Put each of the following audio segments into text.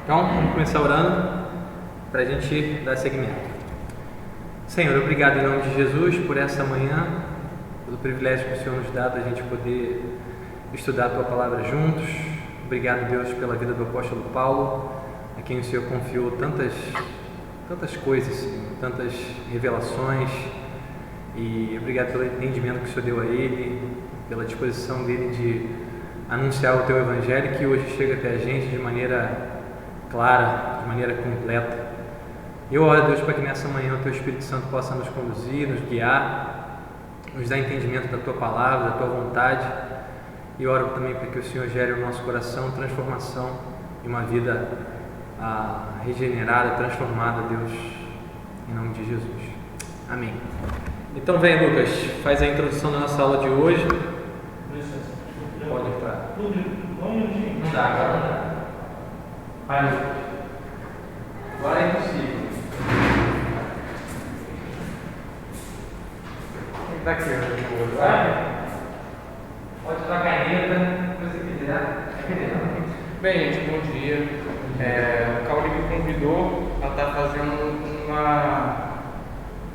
Então, vamos começar orando para a gente dar seguimento. Senhor, obrigado em nome de Jesus por essa manhã, pelo privilégio que o Senhor nos dá da gente poder estudar a Tua Palavra juntos. Obrigado, Deus, pela vida do apóstolo Paulo, a quem o Senhor confiou tantas coisas, Senhor, tantas revelações, e obrigado pelo entendimento que o Senhor deu a ele, pela disposição dele de anunciar o Teu Evangelho, que hoje chega até a gente de maneira clara, de maneira completa. Eu oro, Deus, para que nessa manhã o Teu Espírito Santo possa nos conduzir, nos guiar, nos dar entendimento da Tua Palavra, da Tua vontade, e oro também para que o Senhor gere no nosso coração transformação e uma vida regenerada, transformada, Deus, em nome de Jesus. Amém. Então vem, Lucas, faz a introdução da nossa aula de hoje. Pode entrar. Não dá, agora não dá. Vai, Lucas. Agora é impossível. Quem está aqui? Pode usar caneta, se você quiser. Bem, gente, bom dia. O Cauli me convidou a estar fazendo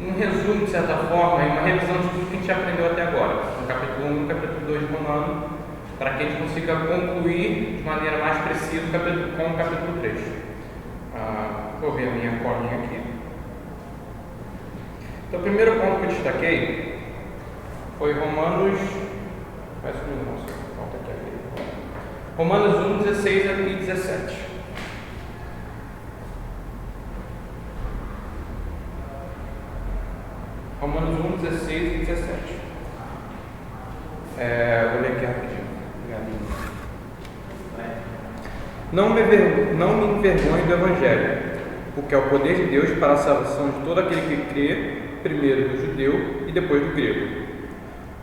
um resumo, de certa forma, e uma revisão de tudo que a gente aprendeu até agora, no capítulo 1 e no capítulo 2 de Romano, para que a gente consiga concluir de maneira mais precisa com o capítulo 3. Vou ver a minha colinha aqui. Então, o primeiro ponto que eu destaquei foi Romanos. Romanos 1, 16 e 17. Romanos 1, 16 e 17. Vou ler aqui rapidinho. Não me envergonhe do Evangelho, porque é o poder de Deus para a salvação de todo aquele que crê, primeiro do judeu e depois do grego.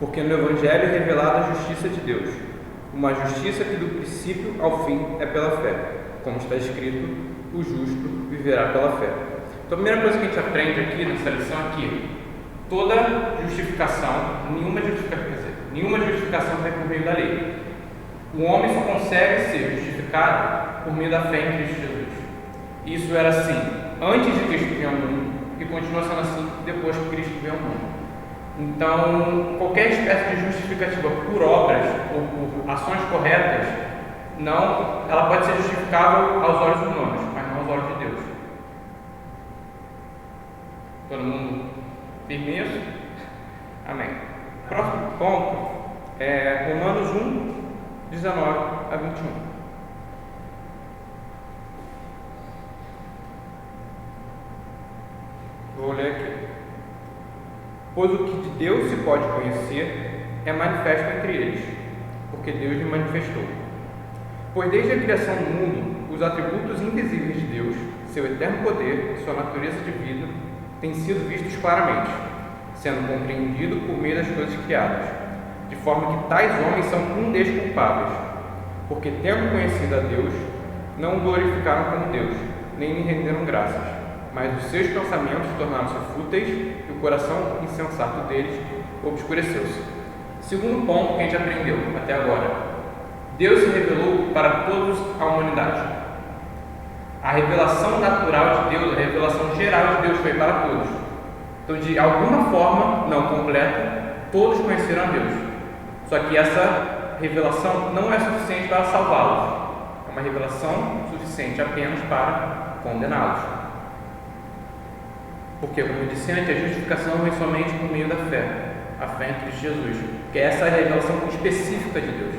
Porque no Evangelho é revelada a justiça de Deus, uma justiça que do princípio ao fim é pela fé, como está escrito, o justo viverá pela fé. Então a primeira coisa que a gente aprende aqui nessa lição é que toda justificação, nenhuma justificação vem por meio da lei. O homem só consegue ser justificado por meio da fé em Cristo Jesus. Isso era assim antes de Cristo vir ao mundo e continua sendo assim depois que Cristo veio ao mundo. Então, qualquer espécie de justificativa por obras ou por ações corretas, ela pode ser justificável aos olhos humanos, mas não aos olhos de Deus. Todo mundo firme? Amém. Próximo ponto é Romanos 1, 19 a 21. Vou ler aqui. Pois o que de Deus se pode conhecer é manifesto entre eles, porque Deus lhe manifestou. Pois desde a criação do mundo, os atributos invisíveis de Deus, seu eterno poder e sua natureza de vida, têm sido vistos claramente, sendo compreendido por meio das coisas criadas, de forma que tais homens são indesculpáveis, porque tendo conhecido a Deus, não o glorificaram como Deus, nem lhe renderam graças, mas os seus pensamentos tornaram-se fúteis e o coração insensato deles obscureceu-se. Segundo ponto que a gente aprendeu até agora: Deus se revelou para todos a humanidade. A revelação natural de Deus, a revelação geral de Deus foi para todos. Então, de alguma forma, não completa, todos conheceram a Deus. Só que essa revelação não é suficiente para salvá-los. É uma revelação suficiente apenas para condená-los. Porque, como eu disse antes, a justificação vem somente por meio da fé, a fé em Cristo Jesus, que essa é a revelação específica de Deus.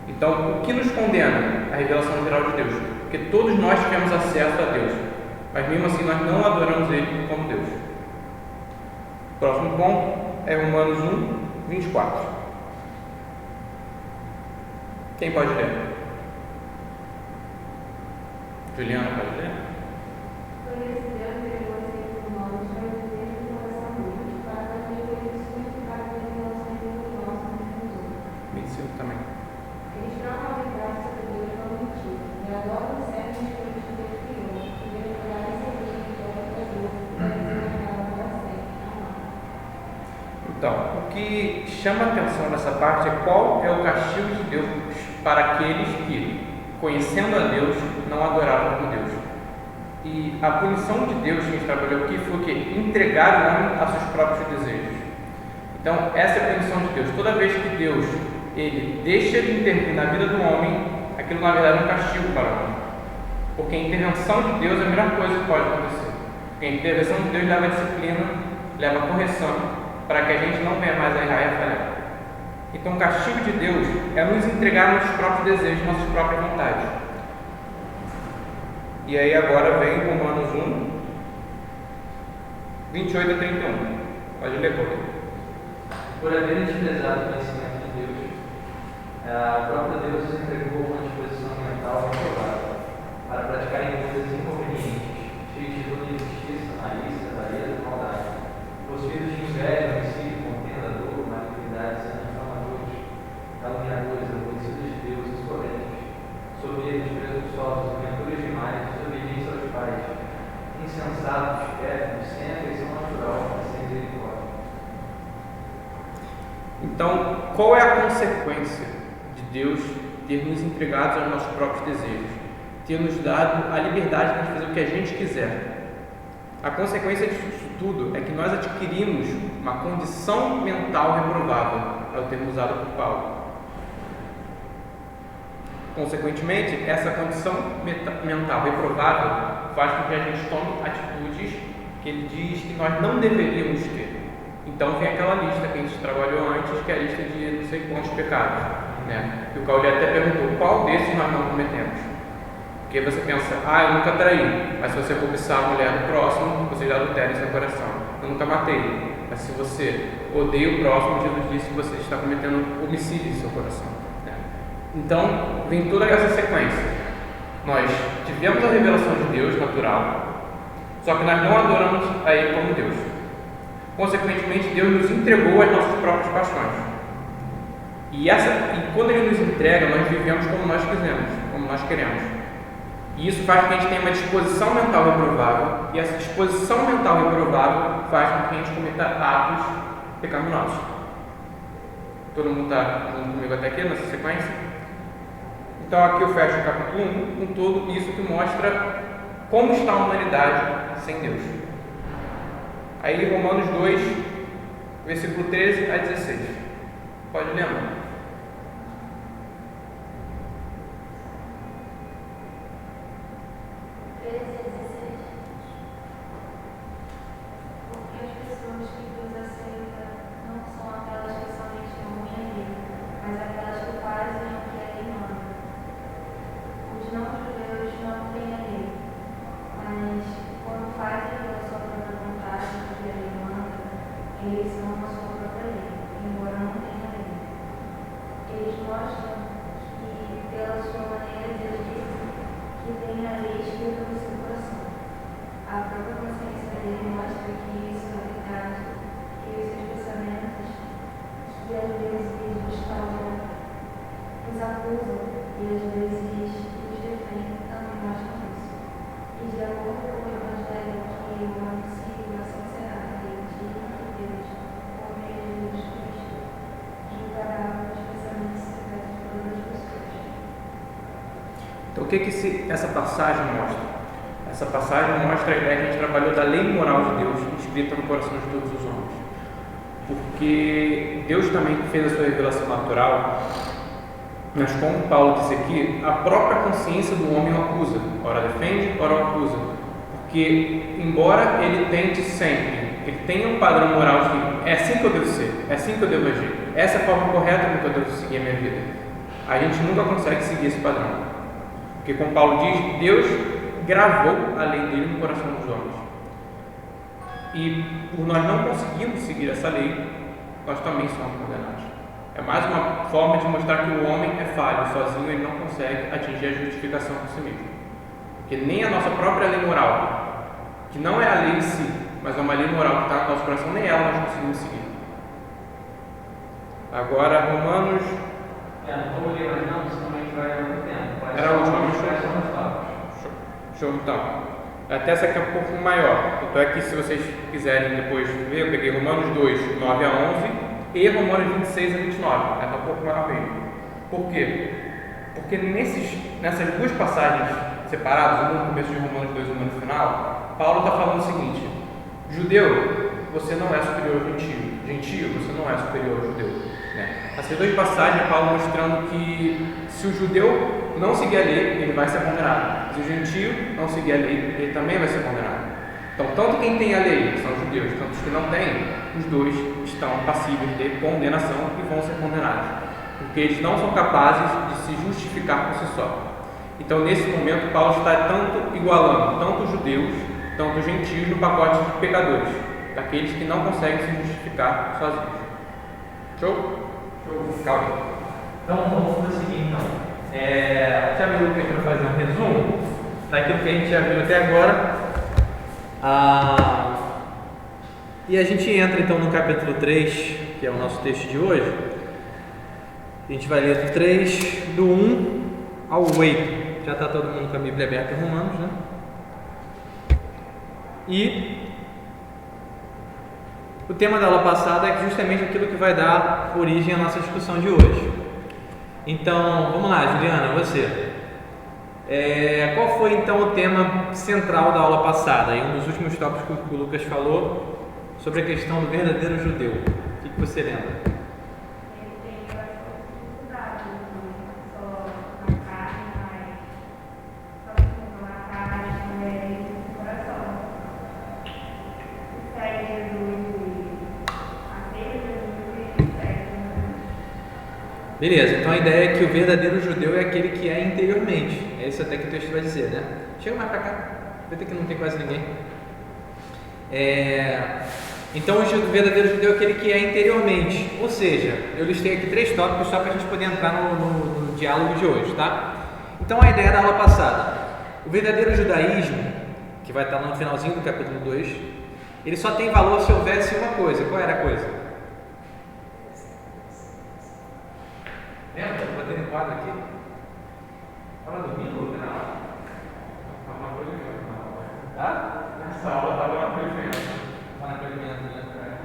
Então, o que nos condena? A revelação geral de Deus, porque todos nós tivemos acesso a Deus, mas mesmo assim nós não adoramos Ele como Deus. O próximo ponto é Romanos 1, 24. Quem pode ler? Juliana, pode ler? Também. Eles não habilidade sobre Deus não mentir, e adoram os servos de Deus que Deus criou, e devem cuidar e servir em toda a Deus, para ser para sempre. Então, o que chama a atenção nessa parte é qual é o castigo de Deus para aqueles que conhecendo a Deus, não adoravam como Deus. E a punição de Deus que a gente trabalhou aqui foi o quê? Entregar o homem a seus próprios desejos. Então, essa é a punição de Deus. Toda vez que Deus ele deixa de intervir na vida do homem, aquilo na verdade é um castigo para o homem. Porque a intervenção de Deus é a melhor coisa que pode acontecer. Porque a intervenção de Deus leva a disciplina, leva a correção, para que a gente não venha mais a errar e a falhar. Então, o castigo de Deus é nos entregar nossos próprios desejos, nossas próprias vontades. E aí agora vem Romanos 1, 28 a 31. Pode ler, Paulo. Por haverem desprezado o conhecimento de Deus, a própria Deus os entregou uma disposição mental reprovável para praticarem coisas inconvenientes, cheias de toda injustiça, malícia, avareza e maldade, possuídos de inveja, homicídio, contenda, dor, malignidade, inflamadores, caluniadores, aborrecidos de Deus, insolentes, soberbos, presunçosos, inventores de males, desobedientes aos pais, insensatos, pérfidos, sem afeição natural, sem misericórdia. Então, qual é a consequência de Deus ter nos entregado aos nossos próprios desejos? Ter nos dado a liberdade de fazer o que a gente quiser. A consequência disso tudo é que nós adquirimos uma condição mental reprovável, é o termo usado por Paulo. Consequentemente, essa condição mental reprovável faz com que a gente tome atitudes que ele diz que nós não deveríamos ter. Então vem aquela lista que a gente trabalhou antes, que é a lista de não sei quantos pecados, né? E o Cauli até perguntou, qual desses nós não cometemos? Porque você pensa, eu nunca traí, mas se você cobiçar a mulher do próximo, você já adultera em seu coração. Eu nunca matei, mas se você odeia o próximo, Jesus disse que você está cometendo homicídio em seu coração, né? Então vem toda essa sequência. Nós tivemos a revelação de Deus natural, só que nós não adoramos a Ele como Deus. Consequentemente, Deus nos entregou as nossas próprias paixões. E quando Ele nos entrega, nós vivemos como nós quisermos, como nós queremos. E isso faz com que a gente tenha uma disposição mental reprovável, e essa disposição mental reprovável faz com que a gente cometa atos pecaminosos. Todo mundo está junto comigo até aqui nessa sequência? Então aqui eu fecho o capítulo 1 com tudo isso que mostra como está a humanidade sem Deus. Aí Romanos 2, versículo 13 a 16. Pode ler, mano? 13 a 16. Porque as pessoas que Deus aceita não são aquelas que somente testemunham dele, mas aquelas que fazem o que a lei manda. Os não-judeus não têm a lei, mas quando fazem pela sua própria vontade o que a lei manda, eles são a sua própria lei, embora não tenham a lei. Eles mostram que, pela sua maneira de agir, que tem a lei escrita no seu coração. A própria consciência dele mostra que isso é verdade, que os seus pensamentos, que às vezes os causam, os acusam e às vezes os defendem, também mostram isso. E de acordo com o Evangelho que eu anuncio, assim será a lei de Deus, por meio de Jesus Cristo, julgará os pensamentos secretos de todas as pessoas. Então, o que essa passagem mostra? Essa passagem mostra a ideia que a gente trabalhou da lei moral de Deus, escrita no coração de todos os homens. Porque Deus também fez a sua revelação natural, mas como Paulo disse aqui, a própria consciência do homem o acusa. Ora defende, ora o acusa. Porque, embora ele tente sempre, ele tenha um padrão moral de que é assim que eu devo ser, é assim que eu devo agir, essa é a forma correta com que eu devo seguir a minha vida, a gente nunca consegue seguir esse padrão. Porque, como Paulo diz, Deus gravou a lei dele no coração dos homens. E por nós não conseguirmos seguir essa lei, nós também somos condenados. É mais uma forma de mostrar que o homem é falho, sozinho ele não consegue atingir a justificação por si mesmo. Porque nem a nossa própria lei moral, que não é a lei em si, mas é uma lei moral que está no nosso coração, nem ela nós conseguimos seguir. Agora, Romanos... Não vou ler mais não, senão a gente vai ao tempo. Era a última, show então. Até essa aqui é um pouco maior. Então é que se vocês quiserem depois ver, eu peguei Romanos 2, 9 a 11 e Romanos 26 a 29. Ela é um pouco maior mesmo. Por quê? Porque nessas duas passagens separadas, uma no começo de Romanos 2 e uma no final, Paulo está falando o seguinte: judeu, você não é superior ao gentio. Gentio, você não é superior ao judeu. Essas duas passagens, Paulo mostrando que se o judeu não seguir a lei, ele vai ser condenado. Se o gentio não seguir a lei, ele também vai ser condenado. Então, tanto quem tem a lei, são os judeus, tanto os que não têm, os dois estão passíveis de condenação e vão ser condenados, porque eles não são capazes de se justificar por si só. Então, nesse momento, Paulo está tanto igualando tanto os judeus, tanto os gentios no pacote de pecadores, daqueles que não conseguem se justificar sozinhos. Show? Show. Calma. Então, vamos fazer o seguinte, então. Já viu que a gente vai fazer um resumo daquilo que a gente já viu até agora. E a gente entra então no capítulo 3, que é o nosso texto de hoje. A gente vai ler do 3, do 1 ao 8. Já está todo mundo com a Bíblia aberta em Romanos, né? E o tema da aula passada é justamente aquilo que vai dar origem à nossa discussão de hoje. Então, vamos lá, Juliana, você. Qual foi então o tema central da aula passada? E um dos últimos tópicos que o Lucas falou sobre a questão do verdadeiro judeu. O que você lembra? Beleza, então a ideia é que o verdadeiro judeu é aquele que é interiormente. É isso até que o texto vai dizer, né? Chega mais pra cá, vai ter que não tem quase ninguém. Então o verdadeiro judeu é aquele que é interiormente. Ou seja, eu listei aqui 3 tópicos só para a gente poder entrar no diálogo de hoje, tá? Então a ideia da aula passada: o verdadeiro judaísmo, que vai estar no finalzinho do capítulo 2, ele só tem valor se houvesse uma coisa. Qual era a coisa? Lembra? Eu botei no quadro aqui. Estava dormindo, Lucas? Não. Tá? Essa aula estava no acolhimento. Estava no acolhimento, né?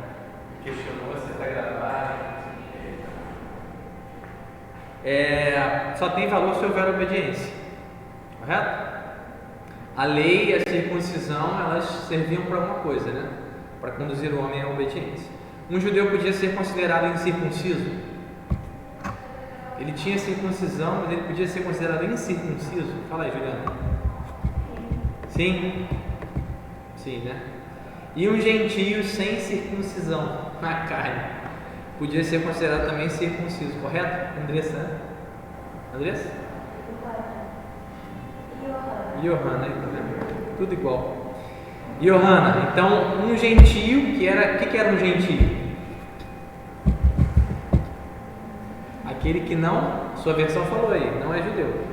Questionou se está gravado. Só tem valor se houver obediência. Correto? A lei e a circuncisão, elas serviam para uma coisa, né? Para conduzir o homem à obediência. Um judeu podia ser considerado incircunciso. Ele tinha circuncisão, mas ele podia ser considerado incircunciso. Fala aí, Juliana. Sim? Sim, né? E um gentio sem circuncisão na carne podia ser considerado também circunciso, correto? Andressa? Andressa? Johanna, tá vendo? Tudo igual. Johanna, então um gentio o que era um gentio? Aquele que não, sua versão falou aí, não é judeu.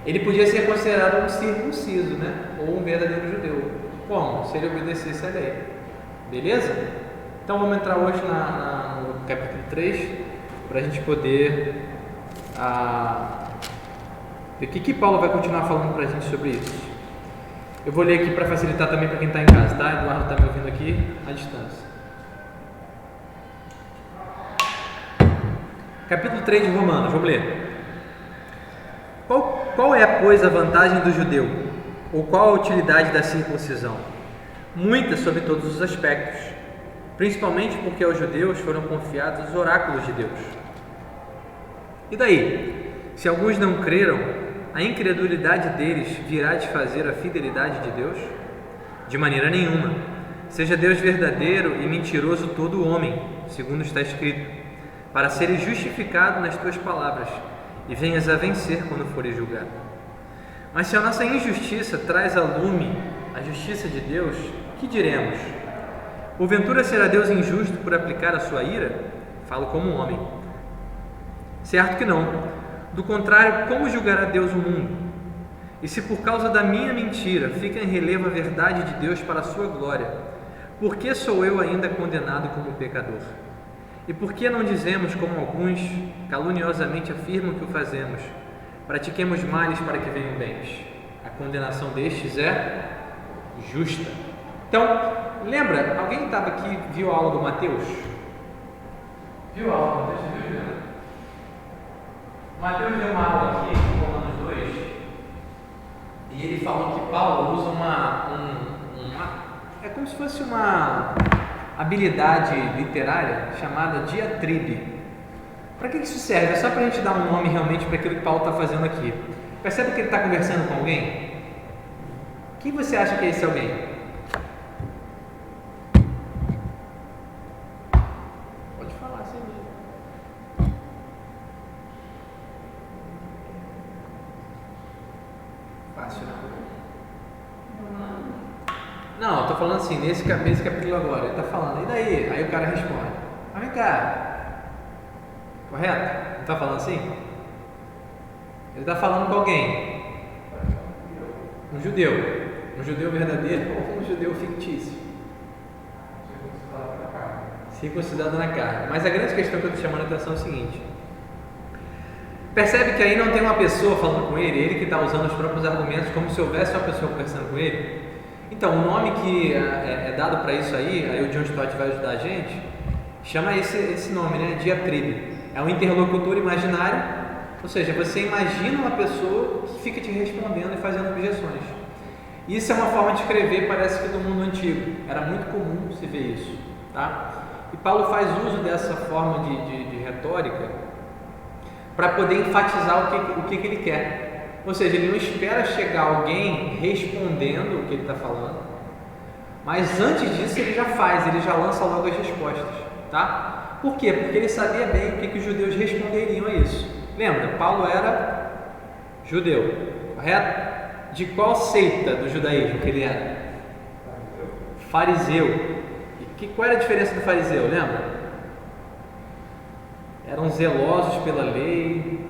Ele podia ser considerado um circunciso, né? Ou um verdadeiro judeu. Como? Se ele obedecesse a lei. Beleza? Então vamos entrar hoje no capítulo 3 para a gente poder ver o que Paulo vai continuar falando para a gente sobre isso. Eu vou ler aqui para facilitar também para quem está em casa, tá? Eduardo está me ouvindo aqui à distância. Capítulo 3 de Romanos, vamos ler. Qual é, pois, a vantagem do judeu? Ou qual a utilidade da circuncisão? Muita sobre todos os aspectos, principalmente porque aos judeus foram confiados os oráculos de Deus. E daí? Se alguns não creram, a incredulidade deles virá desfazer a fidelidade de Deus? De maneira nenhuma. Seja Deus verdadeiro e mentiroso todo homem, segundo está escrito, para seres justificado nas tuas palavras e venhas a vencer quando fores julgado. Mas se a nossa injustiça traz a lume a justiça de Deus, que diremos? Porventura será Deus injusto por aplicar a sua ira? Falo como um homem. Certo que não. Do contrário, como julgará Deus o mundo? E se por causa da minha mentira fica em relevo a verdade de Deus para a sua glória, por que sou eu ainda condenado como pecador? E por que não dizemos, como alguns caluniosamente afirmam que o fazemos, pratiquemos males para que venham bens? A condenação destes é justa. Então, lembra, alguém estava aqui, viu a aula do Mateus? Viu a aula do Mateus? Mateus deu uma aula aqui com é como se fosse uma habilidade literária chamada diatribe. Para que isso serve? É só para a gente dar um nome realmente para aquilo que Paulo está fazendo aqui. Percebe que ele está conversando com alguém? Quem você acha que é esse alguém? Pode falar, sem medo. Fácil, não, estou falando assim, nesse capítulo agora, ele está falando, e daí? Aí o cara responde, mas vem cá, correto? Não está falando assim? Ele está falando com alguém, um judeu verdadeiro ou um judeu fictício? Circuncidado na carne. Mas a grande questão que eu estou chamando a atenção é o seguinte: percebe que aí não tem uma pessoa falando com ele que está usando os próprios argumentos, como se houvesse uma pessoa conversando com ele? Então, o nome que é dado para isso aí o John Stott vai ajudar a gente, chama esse nome, né? Diatribe. É um interlocutor imaginário, ou seja, você imagina uma pessoa que fica te respondendo e fazendo objeções. Isso é uma forma de escrever, parece que do mundo antigo. Era muito comum se ver isso, tá? E Paulo faz uso dessa forma de retórica para poder enfatizar o que ele quer. Ou seja, ele não espera chegar alguém respondendo o que ele está falando, mas antes disso ele já lança logo as respostas, tá? Por quê? Porque ele sabia bem o que os judeus responderiam a isso. Lembra, Paulo era judeu, correto? De qual seita do judaísmo que ele era? Fariseu. E qual era a diferença do fariseu, lembra? Eram zelosos pela lei,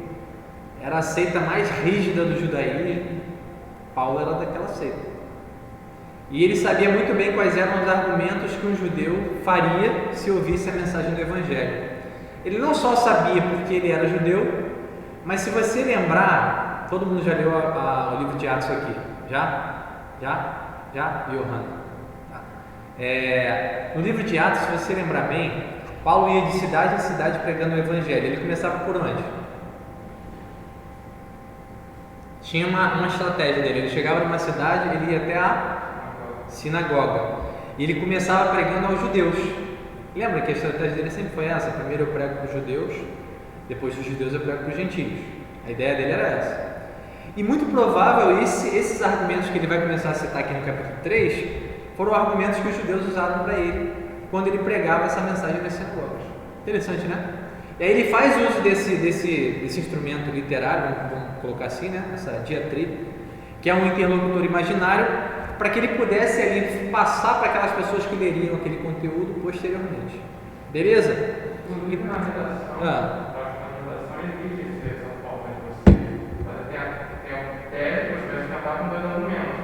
era a seita mais rígida do judaísmo. Paulo era daquela seita. E ele sabia muito bem quais eram os argumentos que um judeu faria se ouvisse a mensagem do Evangelho. Ele não só sabia porque ele era judeu, mas se você lembrar, todo mundo já leu o livro de Atos aqui? Já? Johan? Tá. No livro de Atos, se você lembrar bem, Paulo ia de cidade em cidade pregando o Evangelho. Ele começava por onde? Tinha uma estratégia dele. Ele chegava numa cidade, ele ia até a sinagoga. E ele começava pregando aos judeus. Lembra que a estratégia dele sempre foi essa? Primeiro eu prego para os judeus, depois dos judeus eu prego para os gentios. A ideia dele era essa. E muito provável esses argumentos que ele vai começar a citar aqui no capítulo 3 foram argumentos que os judeus usaram para ele quando ele pregava essa mensagem nas sinagogas. Interessante, né? E aí ele faz uso desse instrumento literário, vamos colocar assim, né? Essa diatribe, que é um interlocutor imaginário, para que ele pudesse ali passar para aquelas pessoas que leriam aquele conteúdo posteriormente. Beleza? Na redação, existe essa forma de você tem um tese, você vai escapar com dois argumentos.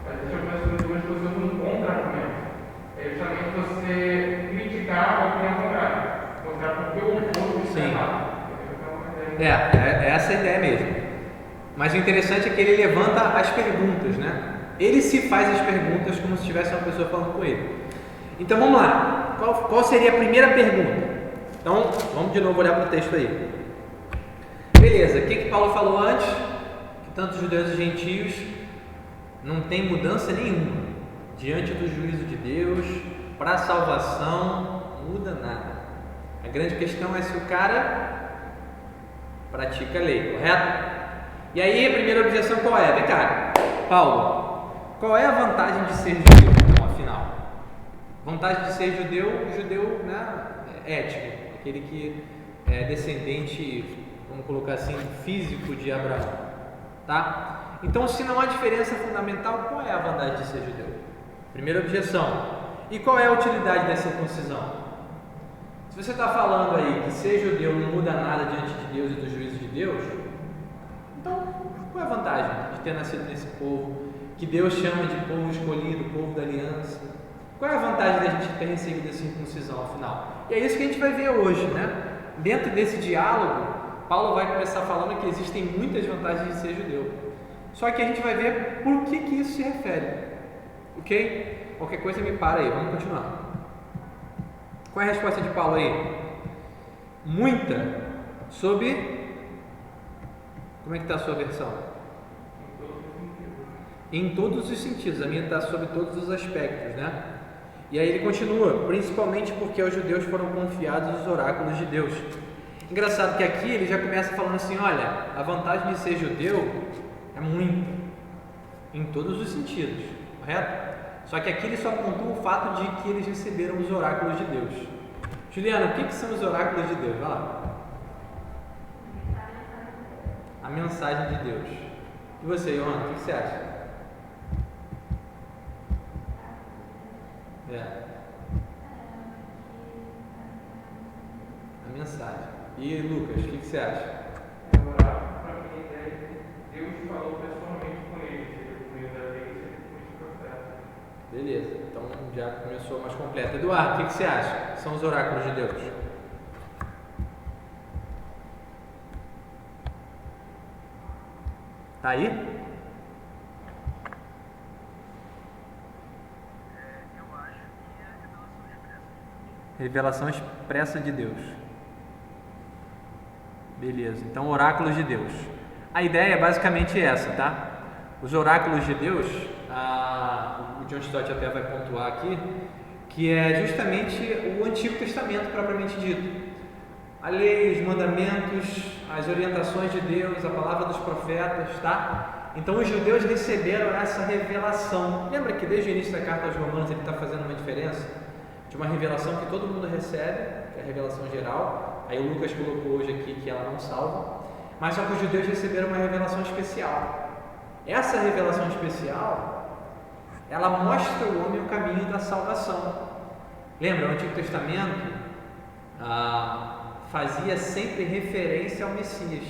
Mas existe algumas pessoas com um contra-argumento. É justamente você criticar a opinião contrária. Mostrar porque o outro está errado. É essa a ideia mesmo. Mas o interessante é que ele levanta as perguntas, né? Ele se faz as perguntas como se tivesse uma pessoa falando com ele. Então vamos lá. Qual seria a primeira pergunta? Então vamos de novo olhar para o texto aí. Beleza, o que Paulo falou antes? Que tanto os judeus e gentios não tem mudança nenhuma diante do juízo de Deus. Para a salvação não muda nada. A grande questão é se o cara pratica a lei, correto? E aí a primeira objeção qual é? Vem cá, Paulo, qual é a vantagem de ser judeu, então, afinal? Vantagem de ser judeu, né, étnico, aquele que é descendente, vamos colocar assim, físico de Abraão, tá? Então, se não há diferença fundamental, qual é a vantagem de ser judeu? Primeira objeção. E qual é a utilidade da circuncisão? Se você está falando aí que ser judeu não muda nada diante de Deus e do juízo de Deus, então qual é a vantagem de ter nascido nesse povo, que Deus chama de povo escolhido, povo da aliança? Qual é a vantagem da gente ter recebido a circuncisão, afinal? E é isso que a gente vai ver hoje, né? Dentro desse diálogo, Paulo vai começar falando que existem muitas vantagens de ser judeu. Só que a gente vai ver por que isso se refere. Ok? Qualquer coisa me para aí, vamos continuar. Qual é a resposta de Paulo aí? Muita sobre... Como é que está a sua versão? Em todos os sentidos. A minha está sobre todos os aspectos, né? E aí ele continua, principalmente porque aos judeus foram confiados os oráculos de Deus. Engraçado que aqui ele já começa falando assim, olha, a vantagem de ser judeu é muita, em todos os sentidos, correto? Só que aqui ele só pontua o fato de que eles receberam os oráculos de Deus. Juliana, o que são os oráculos de Deus? Vai lá. A mensagem de Deus. E você, Joana, o que você acha? A mensagem. E Lucas, o que você acha? Para mim, a ideia é que Deus falou pessoalmente com ele, por meio da lei e por meio dos profetas. Beleza, então já começou mais completo. Eduardo, o que você acha? São os oráculos de Deus. Tá aí? Revelação expressa de Deus. Beleza, então oráculos de Deus. A ideia é basicamente essa, tá? Os oráculos de Deus, o John Stott até vai pontuar aqui, que é justamente o Antigo Testamento propriamente dito. A lei, os mandamentos, as orientações de Deus, a palavra dos profetas, tá? Então os judeus receberam essa revelação. Lembra que desde o início da carta aos Romanos ele está fazendo uma diferença? De uma revelação que todo mundo recebe, que é a revelação geral. Aí o Lucas colocou hoje aqui que ela não salva, mas só que os judeus receberam uma revelação especial. Essa revelação especial, ela mostra ao homem o caminho da salvação. Lembra, o Antigo Testamento fazia sempre referência ao Messias.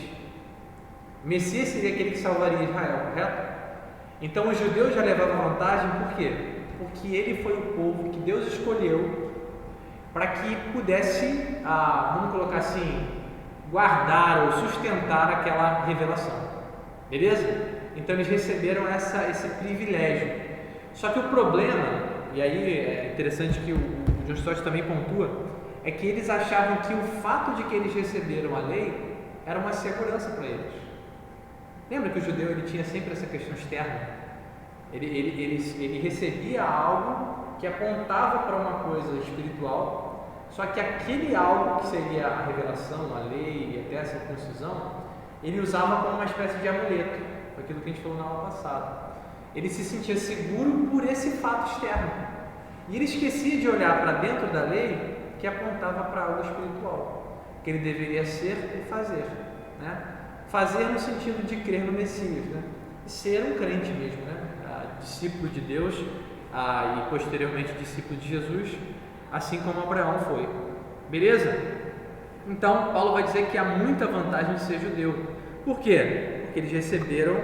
O Messias seria aquele que salvaria Israel, correto? Então os judeus já levavam vantagem, por quê? Porque ele foi o povo que Deus escolheu para que pudesse, vamos colocar assim, guardar ou sustentar aquela revelação. Beleza? Então eles receberam esse privilégio. Só que o problema, e aí é interessante que o John Stott também pontua, é que eles achavam que o fato de que eles receberam a lei era uma segurança para eles. Lembra que o judeu ele tinha sempre essa questão externa? Ele recebia algo que apontava para uma coisa espiritual, só que aquele algo que seria a revelação, a lei e até a circuncisão, ele usava como uma espécie de amuleto, aquilo que a gente falou na aula passada. Ele se sentia seguro por esse fato externo, e ele esquecia de olhar para dentro da lei que apontava para algo espiritual, que ele deveria ser e fazer, né? Fazer no sentido de crer no Messias, né? Ser um crente mesmo, né? Discípulo de Deus e posteriormente discípulo de Jesus, assim como Abraão foi. Beleza? Então Paulo vai dizer que há muita vantagem de ser judeu. Por quê? Porque eles receberam,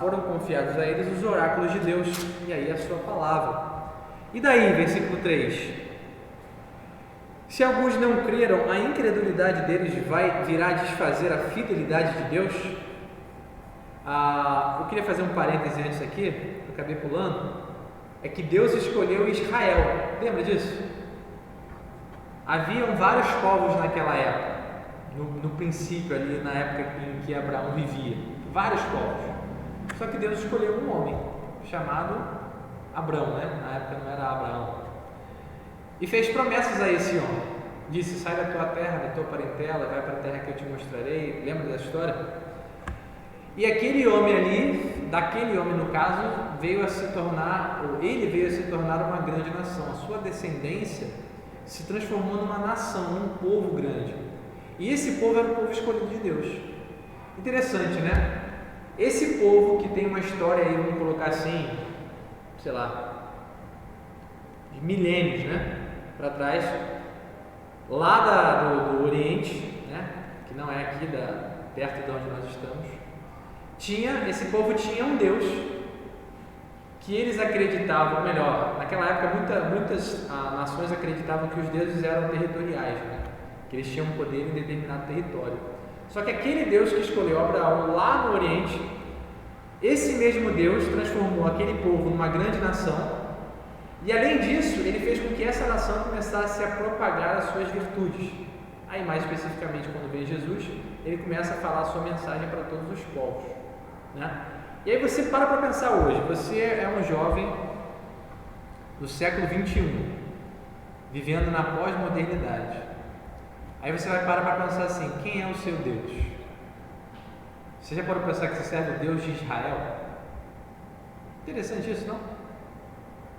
foram confiados a eles os oráculos de Deus, e aí a sua palavra. E daí, versículo 3: se alguns não creram, a incredulidade deles virá desfazer a fidelidade de Deus? Eu queria fazer um parêntese antes aqui, eu acabei pulando. É que Deus escolheu Israel, lembra disso? Haviam vários povos naquela época, no princípio ali, na época em que Abraão vivia, vários povos. Só que Deus escolheu um homem chamado Abrão, né? Na época não era Abraão, e fez promessas a esse homem. Disse: sai da tua terra, da tua parentela, vai para a terra que eu te mostrarei. Lembra dessa história? E aquele homem ali, daquele homem no caso, ele veio a se tornar uma grande nação. A sua descendência se transformou numa nação, num povo grande. E esse povo era o povo escolhido de Deus. Interessante, né? Esse povo que tem uma história aí, vamos colocar assim, sei lá, de milênios, né? Para trás, lá do Oriente, né? Que não é aqui, perto de onde nós estamos. Esse povo tinha um Deus que eles acreditavam, melhor, naquela época muitas nações acreditavam que os deuses eram territoriais, né? Que eles tinham poder em determinado território. Só que aquele Deus que escolheu Abraão lá no Oriente, esse mesmo Deus transformou aquele povo numa grande nação, e além disso, ele fez com que essa nação começasse a propagar as suas virtudes. Aí, mais especificamente, quando vem Jesus, ele começa a falar a sua mensagem para todos os povos, né? E aí você para pensar hoje, você é um jovem do século 21, vivendo na pós-modernidade. Aí você vai parar para pensar assim, quem é o seu Deus? Você já parou para pensar que você serve o Deus de Israel? Interessante isso, não?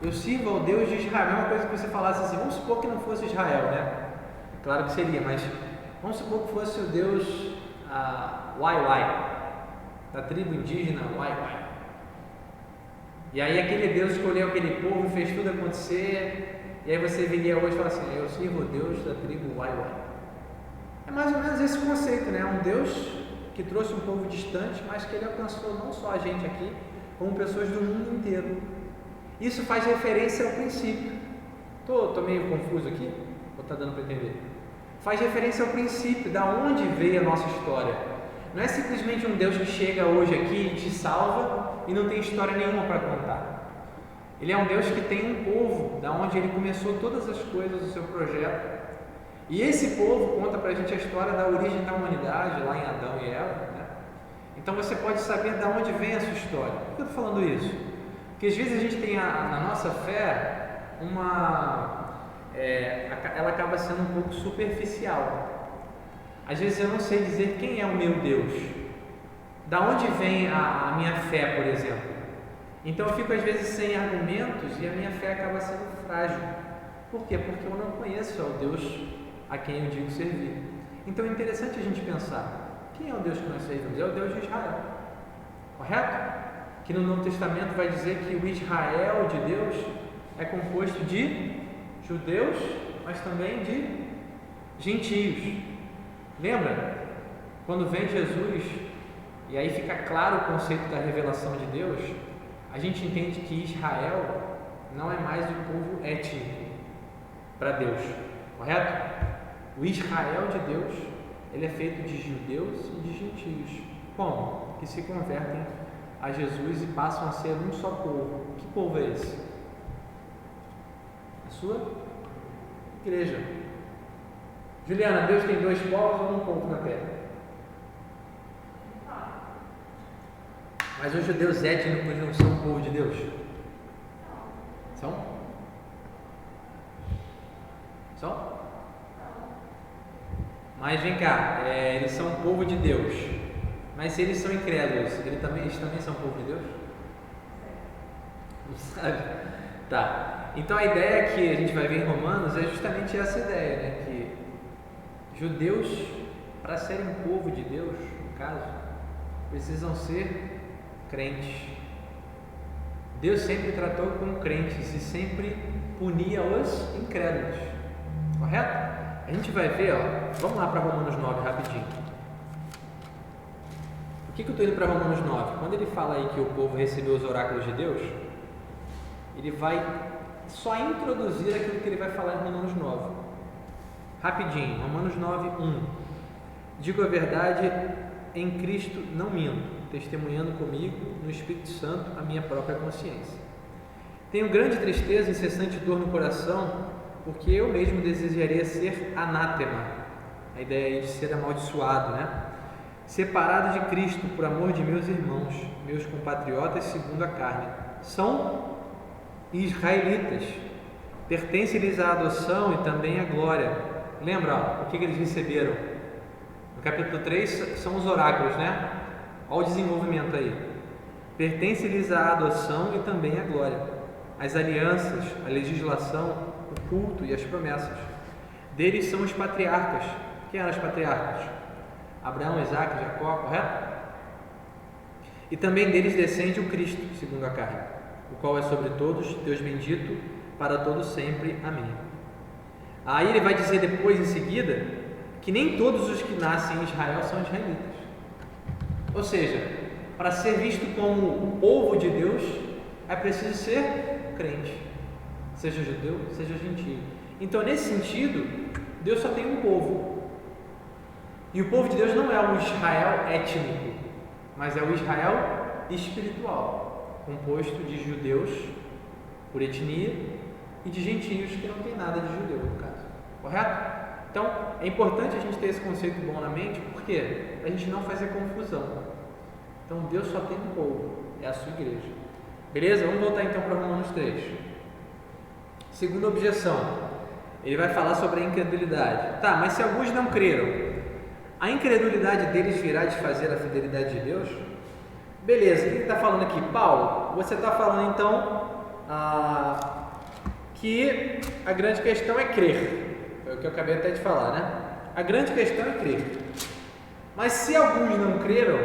Eu sirvo ao Deus de Israel. É uma coisa que você falasse assim, vamos supor que não fosse Israel, né? Claro que seria, mas vamos supor que fosse o Deus Wai-Wai, da tribo indígena Wai-Wai. E aí aquele Deus escolheu aquele povo e fez tudo acontecer, e aí você viria hoje e fala assim, eu sirvo o Deus da tribo Wai-Wai. É mais ou menos esse conceito, né? Um Deus que trouxe um povo distante, mas que ele alcançou não só a gente aqui, como pessoas do mundo inteiro. Isso faz referência ao princípio. Tô meio confuso aqui? Ou está dando para entender? Faz referência ao princípio, da onde veio a nossa história. Não é simplesmente um Deus que chega hoje aqui e te salva e não tem história nenhuma para contar. Ele é um Deus que tem um povo, da onde ele começou todas as coisas do seu projeto. E esse povo conta para a gente a história da origem da humanidade, lá em Adão e Eva, né? Então você pode saber de onde vem a sua história. Por que eu estou falando isso? Porque às vezes a gente tem na nossa fé ela acaba sendo um pouco superficial. Às vezes eu não sei dizer quem é o meu Deus, da onde vem a minha fé, por exemplo. Então eu fico às vezes sem argumentos e a minha fé acaba sendo frágil. Por quê? Porque eu não conheço o Deus a quem eu digo servir. Então é interessante a gente pensar, quem é o Deus que nós servimos? É o Deus de Israel, correto? Que no Novo Testamento vai dizer que o Israel de Deus é composto de judeus, mas também de gentios. Lembra? Quando vem Jesus, e aí fica claro o conceito da revelação de Deus, a gente entende que Israel não é mais um povo étnico para Deus, correto? O Israel de Deus, ele é feito de judeus e de gentios. Como? Que se convertem a Jesus e passam a ser um só povo. Que povo é esse? A sua igreja. Juliana, Deus tem dois povos ou um povo na terra? Mas os judeus étnicos não são um povo de Deus? São? São? Mas vem cá, eles são um povo de Deus. Mas se eles são incrédulos, eles também são povo de Deus? Não sabe? Tá. Então a ideia que a gente vai ver em Romanos é justamente essa ideia, né? Que judeus, para serem povo de Deus, no caso, precisam ser crentes. Deus sempre tratou com crentes e sempre punia os incrédulos. Correto? A gente vai ver, vamos lá para Romanos 9 rapidinho. Por que eu estou indo para Romanos 9? Quando ele fala aí que o povo recebeu os oráculos de Deus, ele vai só introduzir aquilo que ele vai falar em Romanos 9. Rapidinho, Romanos 9, 1. Digo a verdade, em Cristo não minto, testemunhando comigo no Espírito Santo a minha própria consciência. Tenho grande tristeza e incessante dor no coração, porque eu mesmo desejaria ser anátema, a ideia de ser amaldiçoado, né? Separado de Cristo por amor de meus irmãos, meus compatriotas segundo a carne. São israelitas, pertence-lhes a adoção e também a glória. Lembra, o que eles receberam? No capítulo 3 são os oráculos, né? Olha o desenvolvimento aí. Pertence-lhes a adoção e também a glória, as alianças, a legislação, o culto e as promessas. Deles são os patriarcas. Quem eram os patriarcas? Abraão, Isaac, Jacó, correto? E também deles descende o Cristo, segundo a carne, o qual é sobre todos, Deus bendito, para todos sempre. Amém. Aí ele vai dizer depois, em seguida, que nem todos os que nascem em Israel são israelitas. Ou seja, para ser visto como o povo de Deus, é preciso ser crente, seja judeu, seja gentio. Então, nesse sentido, Deus só tem um povo. E o povo de Deus não é o Israel étnico, mas é o Israel espiritual, composto de judeus por etnia e de gentios que não tem nada de judeu, no caso. Correto? Então, é importante a gente ter esse conceito bom na mente, por quê? Para a gente não fazer confusão. Então, Deus só tem um povo, é a sua igreja. Beleza? Vamos voltar então para Romanos 3. Segunda objeção, ele vai falar sobre a incredulidade. Tá, mas se alguns não creram, a incredulidade deles virá desfazer a fidelidade de Deus? Beleza, o que ele está falando aqui? Paulo, você está falando então que a grande questão é crer. Foi o que eu acabei até de falar, né? A grande questão é crer. Mas se alguns não creram,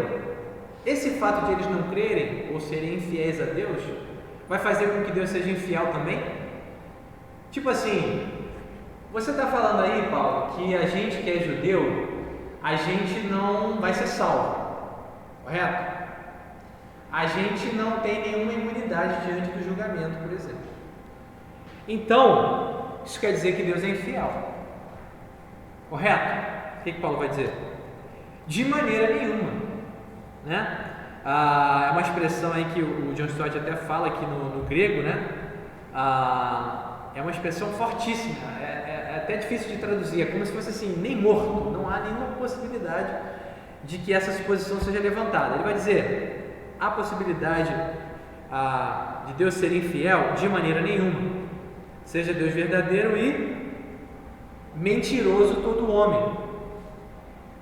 esse fato de eles não crerem ou serem infiéis a Deus vai fazer com que Deus seja infiel também? Tipo assim, você está falando aí, Paulo, que a gente que é judeu, a gente não vai ser salvo, correto? A gente não tem nenhuma imunidade diante do julgamento, por exemplo. Então, isso quer dizer que Deus é infiel, correto? O que Paulo vai dizer? De maneira nenhuma, né? É uma expressão aí que o John Stott até fala aqui no grego, né? É uma expressão fortíssima, é até difícil de traduzir, é como se fosse assim, nem morto, não há nenhuma possibilidade de que essa suposição seja levantada. Ele vai dizer, há possibilidade de Deus ser infiel? De maneira nenhuma. Seja Deus verdadeiro e mentiroso todo homem.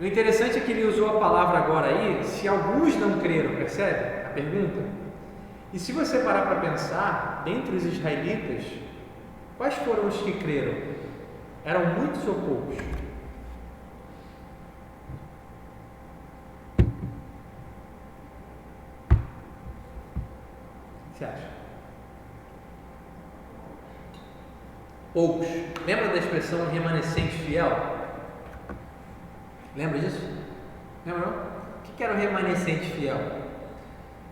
O interessante é que ele usou a palavra agora aí, se alguns não creram, percebe a pergunta? E se você parar para pensar, dentre os israelitas, quais foram os que creram? Eram muitos ou poucos? O que você acha? Poucos. Lembra da expressão remanescente fiel? Lembra disso? Lembra não? O que era o remanescente fiel?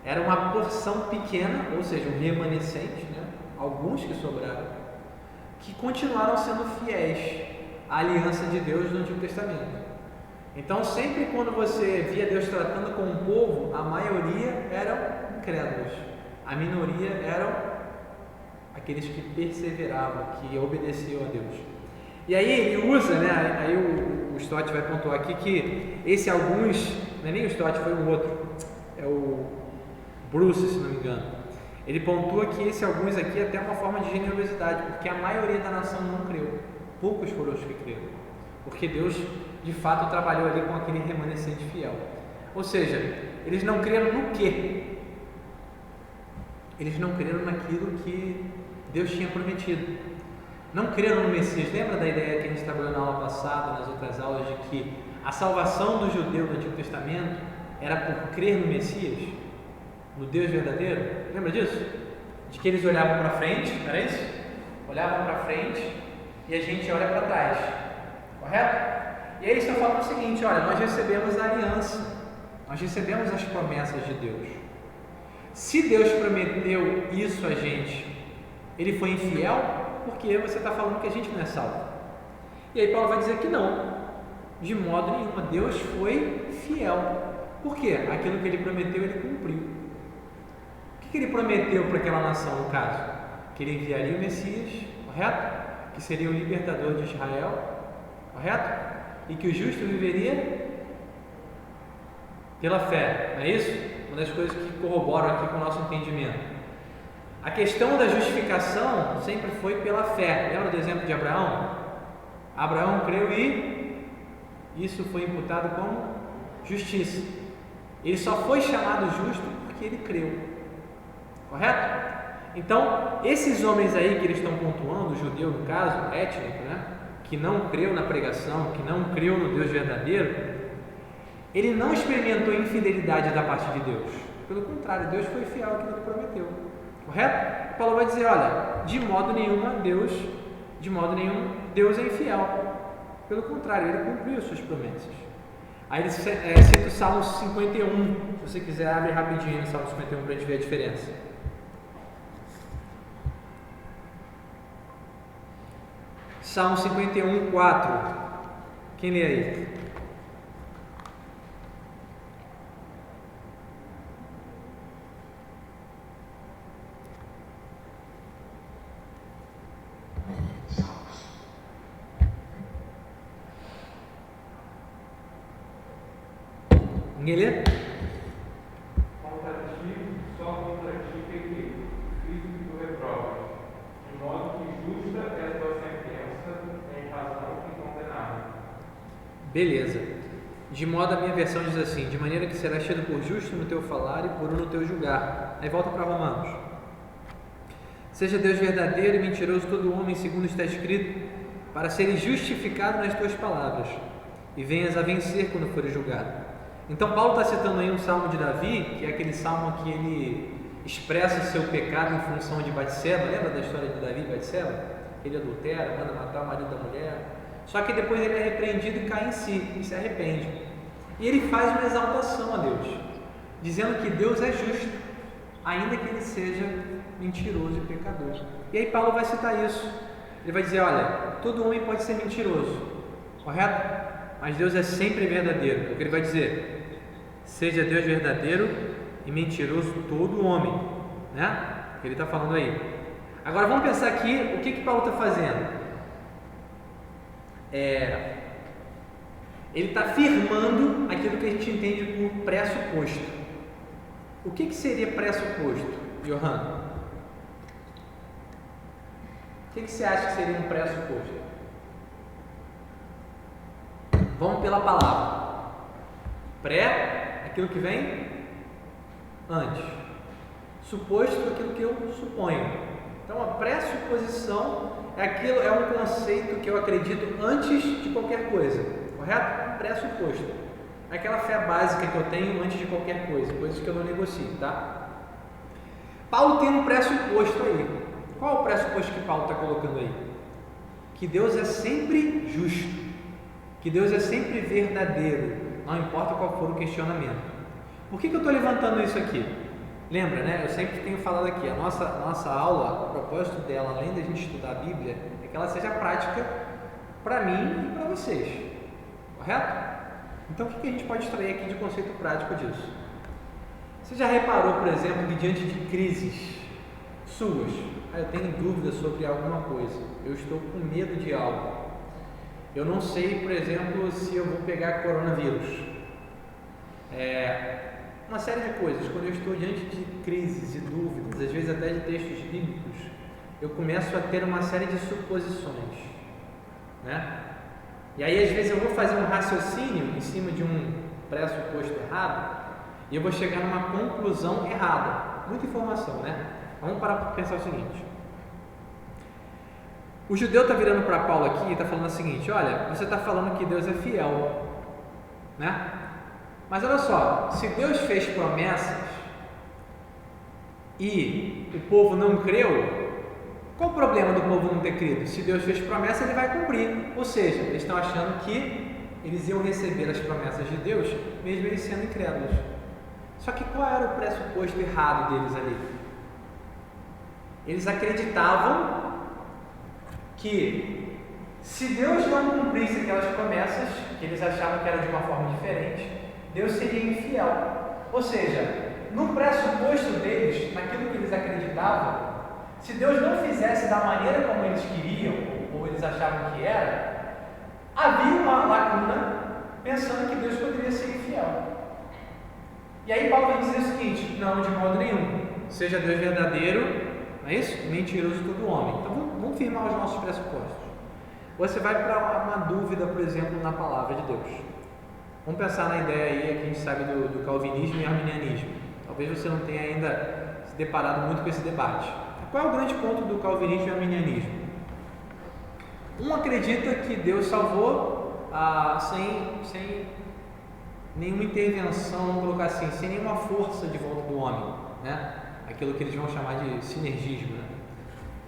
Era uma porção pequena, ou seja, um remanescente, né? Alguns que sobraram, que continuaram sendo fiéis à aliança de Deus no Antigo Testamento. Então, sempre quando você via Deus tratando com o povo, a maioria eram incrédulos, a minoria eram aqueles que perseveravam, que obedeciam a Deus. E aí ele usa, né? Aí o Stott vai pontuar aqui que esse alguns, não é nem o Stott, foi o outro, é o Bruce, se não me engano. Ele pontua que esse alguns aqui é até uma forma de generosidade, porque a maioria da nação não creu, poucos foram os que creram, porque Deus de fato trabalhou ali com aquele remanescente fiel. Ou seja, eles não creram no quê? Eles não creram naquilo que Deus tinha prometido. Não creram no Messias. Lembra da ideia que a gente trabalhou na aula passada, nas outras aulas, de que a salvação do judeu no Antigo Testamento era por crer no Messias, no Deus verdadeiro? Lembra disso? De que eles olhavam para frente, não era isso? Olhavam para frente e a gente olha para trás, correto? E aí eles estão falando o seguinte: olha, nós recebemos a aliança, nós recebemos as promessas de Deus. Se Deus prometeu isso a gente, Ele foi infiel? Porque você está falando que a gente não é salvo. E aí Paulo vai dizer que não, de modo nenhum. Deus foi fiel. Por quê? Aquilo que Ele prometeu, Ele cumpriu. O que Ele prometeu para aquela nação, no caso? Que Ele enviaria o Messias, correto? Que seria o libertador de Israel, correto? E que o justo viveria pela fé, não é isso? Uma das coisas que corroboram aqui com o nosso entendimento. A questão da justificação sempre foi pela fé. Lembra do exemplo de Abraão? Abraão creu e isso foi imputado como justiça. Ele só foi chamado justo porque ele creu, correto? Então, esses homens aí que eles estão pontuando, o judeu no caso, étnico, né? Que não creu na pregação, que não creu no Deus verdadeiro, ele não experimentou infidelidade da parte de Deus. Pelo contrário, Deus foi fiel àquilo que prometeu. Correto? Paulo vai dizer, olha, de modo nenhum Deus é infiel. Pelo contrário, Ele cumpriu as suas promessas. Aí ele cita o Salmo 51. Se você quiser, abre rapidinho no Salmo 51 para a gente ver a diferença. Salmo 51, 4. Quem lê aí? Ninguém lê? Contra ti, só contra ti pequei, fiz o que tu reprovas, de modo que justa Beleza. De modo, a minha versão diz assim: de maneira que serás tido por justo no teu falar e puro no teu julgar. Aí volta para Romanos. Seja Deus verdadeiro e mentiroso todo homem, segundo está escrito, para seres justificado nas tuas palavras e venhas a vencer quando fores julgado. Então Paulo está citando aí um salmo de Davi, que é aquele salmo que ele expressa seu pecado em função de Batseba. Lembra da história de Davi e Batseba? Ele adultera, manda matar o marido da mulher. Só que depois ele é repreendido e cai em si, e se arrepende. E ele faz uma exaltação a Deus, dizendo que Deus é justo, ainda que ele seja mentiroso e pecador. E aí Paulo vai citar isso. Ele vai dizer, olha, todo homem pode ser mentiroso, correto? Mas Deus é sempre verdadeiro. É o que ele vai dizer: seja Deus verdadeiro e mentiroso todo homem, né? O que ele está falando aí. Agora vamos pensar aqui, o que Paulo está fazendo? Ele está afirmando aquilo que a gente entende por pressuposto. O que seria pressuposto, Johan? O que você acha que seria um pressuposto? Vamos pela palavra. Pré, aquilo que vem antes. Suposto, aquilo que eu suponho. Então, a pressuposição é um conceito que eu acredito antes de qualquer coisa, correto? Pressuposto. É aquela fé básica que eu tenho antes de qualquer coisa, coisas que eu não negocio, tá? Paulo tem um pressuposto aí. Qual é o pressuposto que Paulo está colocando aí? Que Deus é sempre justo, que Deus é sempre verdadeiro, não importa qual for o questionamento. Por que eu estou levantando isso aqui? Lembra, né? Eu sempre tenho falado aqui, a nossa aula, o propósito dela, além da gente estudar a Bíblia, é que ela seja prática para mim e para vocês, correto? Então o que a gente pode extrair aqui de conceito prático disso? Você já reparou, por exemplo, que diante de crises suas, eu tenho dúvida sobre alguma coisa, eu estou com medo de algo, eu não sei, por exemplo, se eu vou pegar coronavírus, uma série de coisas. Quando eu estou diante de crises e dúvidas, às vezes até de textos bíblicos, eu começo a ter uma série de suposições, né? E aí às vezes eu vou fazer um raciocínio em cima de um pressuposto errado e eu vou chegar numa conclusão errada. Muita informação, né? Vamos parar para pensar o seguinte: o judeu está virando para Paulo aqui e está falando o seguinte: olha, você está falando que Deus é fiel, né? Mas olha só, se Deus fez promessas e o povo não creu, qual o problema do povo não ter crido? Se Deus fez promessa, ele vai cumprir. Ou seja, eles estão achando que eles iam receber as promessas de Deus, mesmo eles sendo incrédulos. Só que qual era o pressuposto errado deles ali? Eles acreditavam que se Deus não cumprisse aquelas promessas, que eles achavam que era de uma forma diferente, Deus seria infiel. Ou seja, no pressuposto deles, naquilo que eles acreditavam, se Deus não fizesse da maneira como eles queriam, ou eles achavam que era, havia uma lacuna pensando que Deus poderia ser infiel. E aí Paulo vai dizer o seguinte: não, de modo nenhum, seja Deus verdadeiro, não é isso? Mentiroso todo homem. Então vamos firmar os nossos pressupostos. Você vai para uma dúvida, por exemplo, na palavra de Deus. Vamos pensar na ideia aí que a gente sabe do calvinismo e arminianismo. Talvez você não tenha ainda se deparado muito com esse debate. Qual é o grande ponto do calvinismo e arminianismo? Um acredita que Deus salvou sem nenhuma intervenção, vamos colocar assim, sem nenhuma força de volta do homem, né? Aquilo que eles vão chamar de sinergismo, né?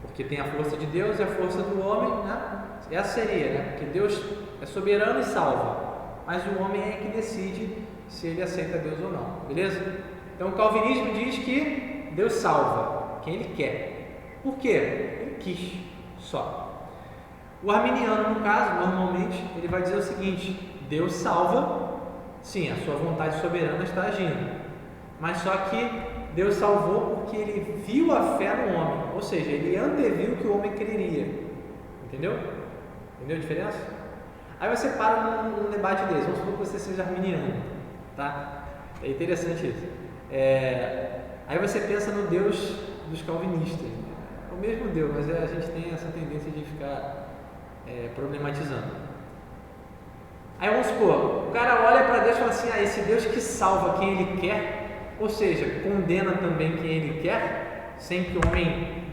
Porque tem a força de Deus e a força do homem, né? Essa seria, né? Porque Deus é soberano e salva, mas o homem é que decide se ele aceita Deus ou não, beleza? Então o calvinismo diz que Deus salva quem ele quer. Por quê? Ele quis só. O arminiano, no caso, normalmente, ele vai dizer o seguinte: Deus salva, sim, a sua vontade soberana está agindo, mas só que Deus salvou porque ele viu a fé no homem, ou seja, ele anteviu que o homem creria. Entendeu? Entendeu a diferença? Aí você para num debate desse, vamos supor que você seja arminiano, tá? É interessante isso. Aí você pensa no Deus dos calvinistas, né? É o mesmo Deus, mas a gente tem essa tendência de ficar problematizando. Aí vamos supor, o cara olha para Deus e fala assim, esse Deus que salva quem Ele quer, ou seja, condena também quem Ele quer, sem que o homem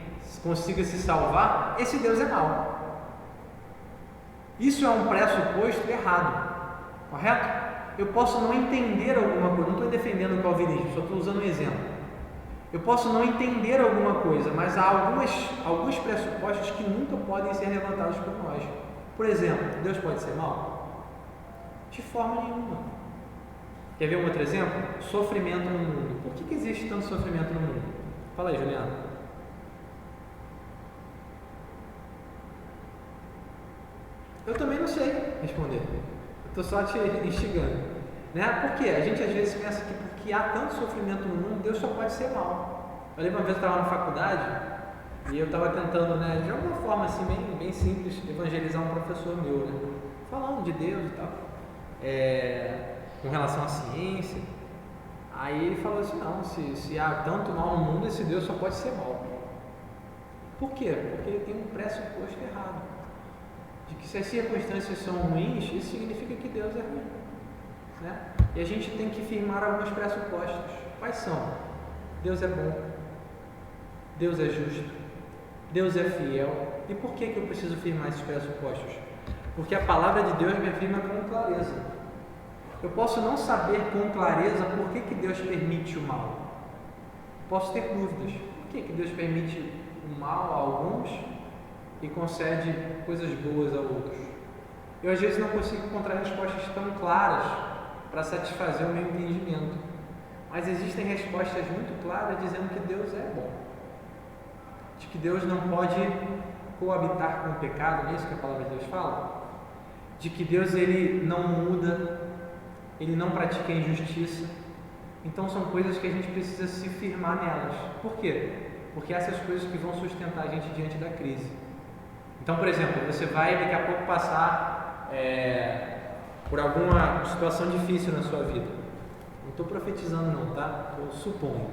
consiga se salvar, esse Deus é mau. Isso é um pressuposto errado, correto? Eu posso não entender alguma coisa, não estou defendendo o calvinismo, só estou usando um exemplo. Eu posso não entender alguma coisa, mas há alguns pressupostos que nunca podem ser levantados por nós. Por exemplo, Deus pode ser mau? De forma nenhuma. Quer ver um outro exemplo? Sofrimento no mundo. Por que existe tanto sofrimento no mundo? Fala aí, Juliana. Eu também não sei responder. Eu estou só te instigando. Né? Por quê? A gente às vezes pensa que porque há tanto sofrimento no mundo, Deus só pode ser mau. Eu lembro uma vez que eu estava na faculdade e eu estava tentando, né, de alguma forma assim, bem simples, evangelizar um professor meu, né? Falando de Deus e tal. Com relação à ciência. Aí ele falou assim, não, se há tanto mal no mundo, esse Deus só pode ser mau. Por quê? Porque ele tem um pressuposto errado, de que se as circunstâncias são ruins, isso significa que Deus é ruim, né? E a gente tem que firmar alguns pressupostos. Quais são? Deus é bom, Deus é justo, Deus é fiel. E por que eu preciso firmar esses pressupostos? Porque a palavra de Deus me afirma com clareza. Eu posso não saber com clareza por que Deus permite o mal. Posso ter dúvidas. Por que Deus permite o mal a alguns e concede coisas boas a outros? Eu às vezes não consigo encontrar respostas tão claras para satisfazer o meu entendimento. Mas existem respostas muito claras dizendo que Deus é bom. De que Deus não pode coabitar com o pecado, não é isso que a palavra de Deus fala? De que Deus ele não muda, ele não pratica injustiça. Então são coisas que a gente precisa se firmar nelas. Por quê? Porque essas coisas que vão sustentar a gente diante da crise. Então, por exemplo, você vai daqui a pouco passar por alguma situação difícil na sua vida. Não estou profetizando não, tá? Eu suponho.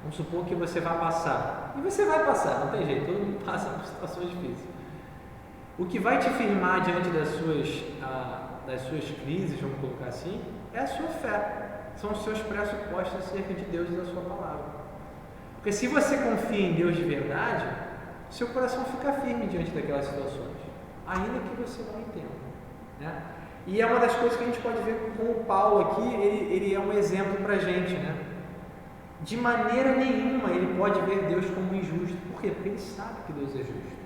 Vamos supor que você vai passar. E você vai passar, não tem jeito, todo mundo passa por situações difíceis. O que vai te firmar diante das suas crises, vamos colocar assim, é a sua fé. São os seus pressupostos acerca de Deus e da sua palavra. Porque se você confia em Deus de verdade, seu coração fica firme diante daquelas situações, ainda que você não entenda, né? E é uma das coisas que a gente pode ver com o Paulo aqui, ele é um exemplo para a gente, né? De maneira nenhuma ele pode ver Deus como injusto. Por quê? Porque ele sabe que Deus é justo.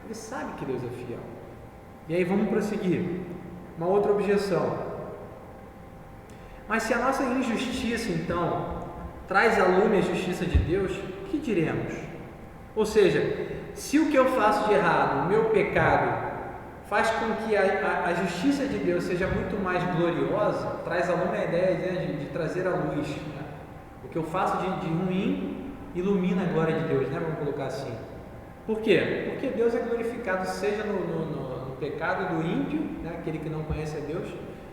Ele sabe que Deus é fiel. E aí vamos prosseguir. Uma outra objeção. Mas se a nossa injustiça, então, traz à lume a justiça de Deus, o que diremos? Ou seja, se o que eu faço de errado, o meu pecado, faz com que a justiça de Deus seja muito mais gloriosa, traz à lume a ideia, né, de trazer a luz, né? O que eu faço de ruim ilumina a glória de Deus, né? Vamos colocar assim. Por quê? Porque Deus é glorificado seja no pecado do ímpio, né? Aquele que não conhece a Deus,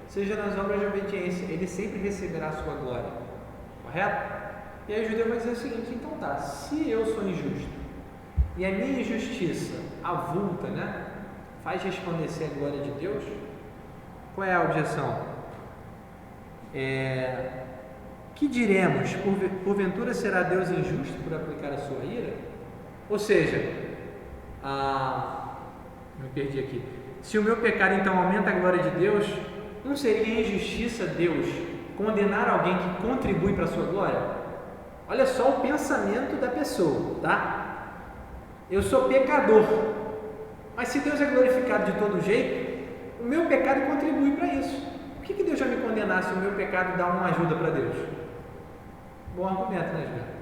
seja nas obras de obediência. Ele sempre receberá a sua glória. Correto? E aí o judeu vai dizer o seguinte, então tá, se eu sou injusto e a minha injustiça avulta, né, faz resplandecer a glória de Deus, qual é a objeção? Que diremos? Porventura será Deus injusto por aplicar a sua ira? Ou seja, me perdi aqui. Se o meu pecado então aumenta a glória de Deus, não seria injustiça Deus condenar alguém que contribui para a sua glória? Olha só o pensamento da pessoa, tá? Eu sou pecador, mas se Deus é glorificado de todo jeito, o meu pecado contribui para isso. Por que Deus vai me condenar se o meu pecado dá uma ajuda para Deus? Bom argumento, né, Juliana?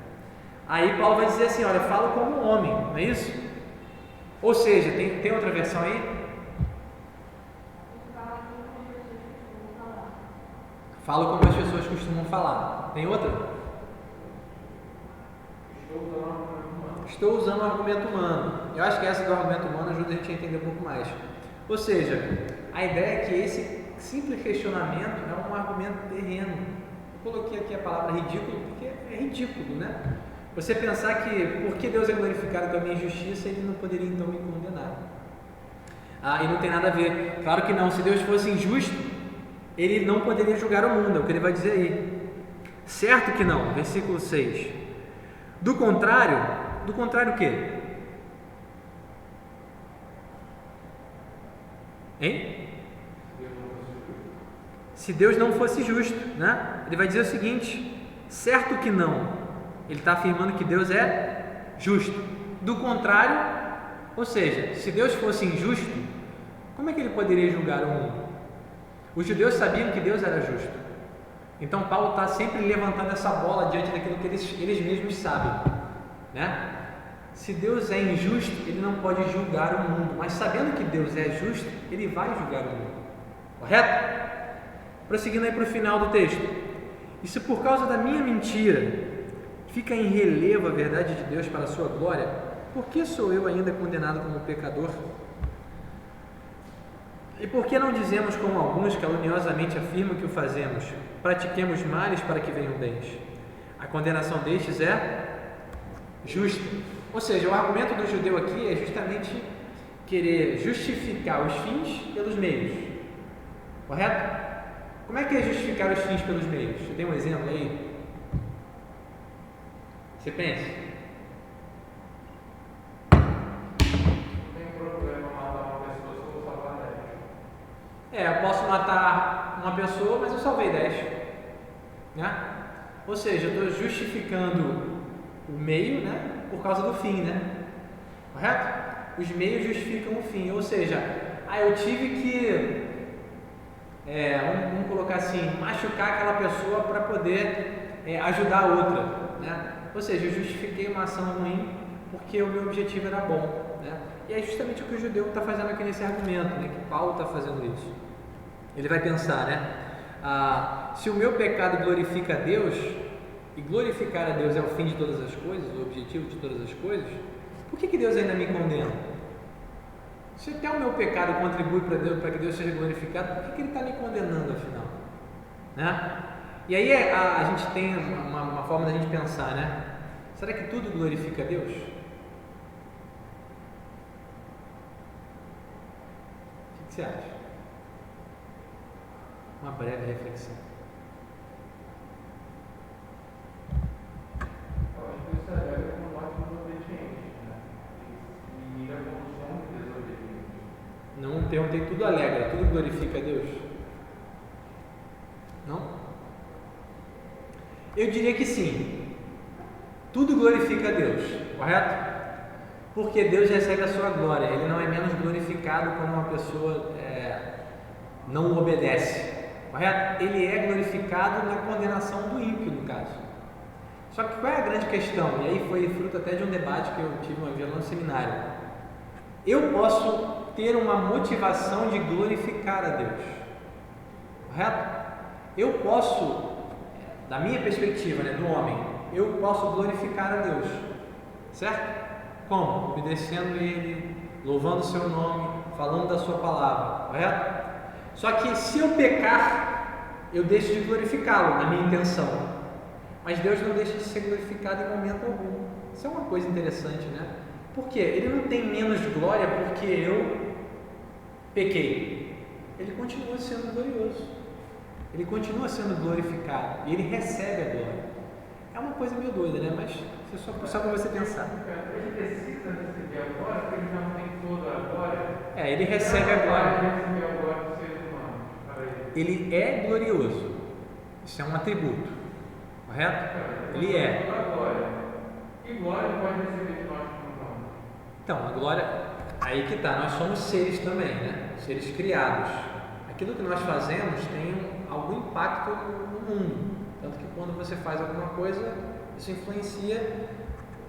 Aí Paulo vai dizer assim, olha, falo como um homem, não é isso? Ou seja, tem outra versão aí? Falo como as pessoas costumam falar. Tem outra? Estou usando o argumento humano. Eu acho que essa do argumento humano ajuda a gente a entender um pouco mais. Ou seja, a ideia é que esse simples questionamento é um argumento terreno. Eu coloquei aqui a palavra ridículo porque é ridículo, né? Você pensar que porque Deus é glorificado com a minha injustiça, Ele não poderia então me condenar. E não tem nada a ver. Claro que não. Se Deus fosse injusto, ele não poderia julgar o mundo, é o que ele vai dizer aí. Certo que não, versículo 6. Do contrário o quê? Hein? Se Deus não fosse justo, né? Ele vai dizer o seguinte: certo que não. Ele está afirmando que Deus é justo. Do contrário, ou seja, se Deus fosse injusto, como é que ele poderia julgar o mundo? Os judeus sabiam que Deus era justo. Então Paulo está sempre levantando essa bola diante daquilo que eles mesmos sabem, né? Se Deus é injusto, ele não pode julgar o mundo, mas sabendo que Deus é justo, ele vai julgar o mundo. Correto? Prosseguindo aí para o final do texto. E se por causa da minha mentira fica em relevo a verdade de Deus para a sua glória, por que sou eu ainda condenado como pecador? E por que não dizemos como alguns caluniosamente afirmam que o fazemos? Pratiquemos males para que venham bens. A condenação destes é justa. Ou seja, o argumento do judeu aqui é justamente querer justificar os fins pelos meios. Correto? Como é que é justificar os fins pelos meios? Você tem um exemplo aí? Você pensa? Eu posso matar uma pessoa, mas eu salvei 10. Né? Ou seja, eu estou justificando o meio, né, por causa do fim, né? Correto? Os meios justificam o fim. Ou seja, eu tive que, vamos colocar assim, machucar aquela pessoa para poder ajudar a outra. Né? Ou seja, eu justifiquei uma ação ruim porque o meu objetivo era bom. Né? E é justamente o que o judeu está fazendo aqui nesse argumento, né? Que Paulo está fazendo isso. Ele vai pensar, né? Se o meu pecado glorifica a Deus, e glorificar a Deus é o fim de todas as coisas, o objetivo de todas as coisas, por que Deus ainda me condena? Se até o meu pecado contribui para que Deus seja glorificado, por que Ele está me condenando afinal? Né? E aí a gente tem uma forma da gente pensar, né? Será que tudo glorifica a Deus? O que você acha? Uma breve reflexão. Eu acho que isso é como morte dos obedientes, né? E a evolução dos desobedientes. Não perguntei, tudo alegra, tudo glorifica a Deus? Não? Eu diria que sim. Tudo glorifica a Deus, correto? Porque Deus recebe a sua glória. Ele não é menos glorificado quando uma pessoa não o obedece. Correto? Ele é glorificado na condenação do ímpio, no caso. Só que qual é a grande questão? E aí foi fruto até de um debate que eu tive uma vez no seminário. Eu posso ter uma motivação de glorificar a Deus. Correto? Eu posso, da minha perspectiva, né, do homem, eu posso glorificar a Deus. Certo? Como? Obedecendo Ele, louvando o seu nome, falando da sua palavra. Correto? Só que se eu pecar, eu deixo de glorificá-lo na minha intenção. Mas Deus não deixa de ser glorificado em momento algum. Isso é uma coisa interessante, né? Por quê? Ele não tem menos glória porque eu pequei. Ele continua sendo glorioso. Ele continua sendo glorificado. E ele recebe a glória. É uma coisa meio doida, né? Mas só para você pensar. Ele precisa receber a glória porque ele não tem toda a glória. Ele recebe a glória. Ele Ele é glorioso. Isso é um atributo. Correto? Ele é. Que glória pode receber de nós como nós? Então, a glória, aí que está, nós somos seres também, né? Seres criados. Aquilo que nós fazemos tem algum impacto no mundo. Tanto que quando você faz alguma coisa, isso influencia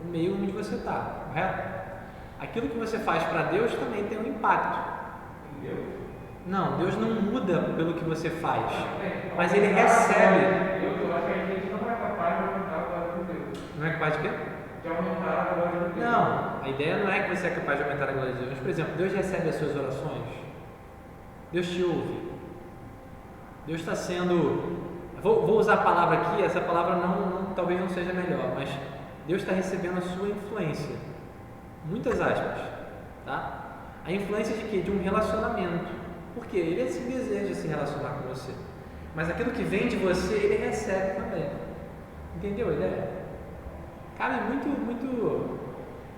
o meio onde você está, correto? Aquilo que você faz para Deus também tem um impacto. Em Deus? Não, Deus não muda pelo que você faz, mas Ele recebe. Eu acho que a gente não é capaz de aumentar a glória de Deus. Não é capaz de quê? De aumentar a glória de Deus. Não, a ideia não é que você é capaz de aumentar a glória de Deus. Mas, por exemplo, Deus recebe as suas orações. Deus te ouve. Deus está sendo... Vou usar a palavra aqui, essa palavra talvez não seja melhor, mas Deus está recebendo a sua influência. Muitas aspas. Tá? A influência de quê? De um relacionamento. Porque Ele assim deseja se relacionar com você. mas aquilo que vem de você, ele recebe também. Entendeu a ideia? Cabe muito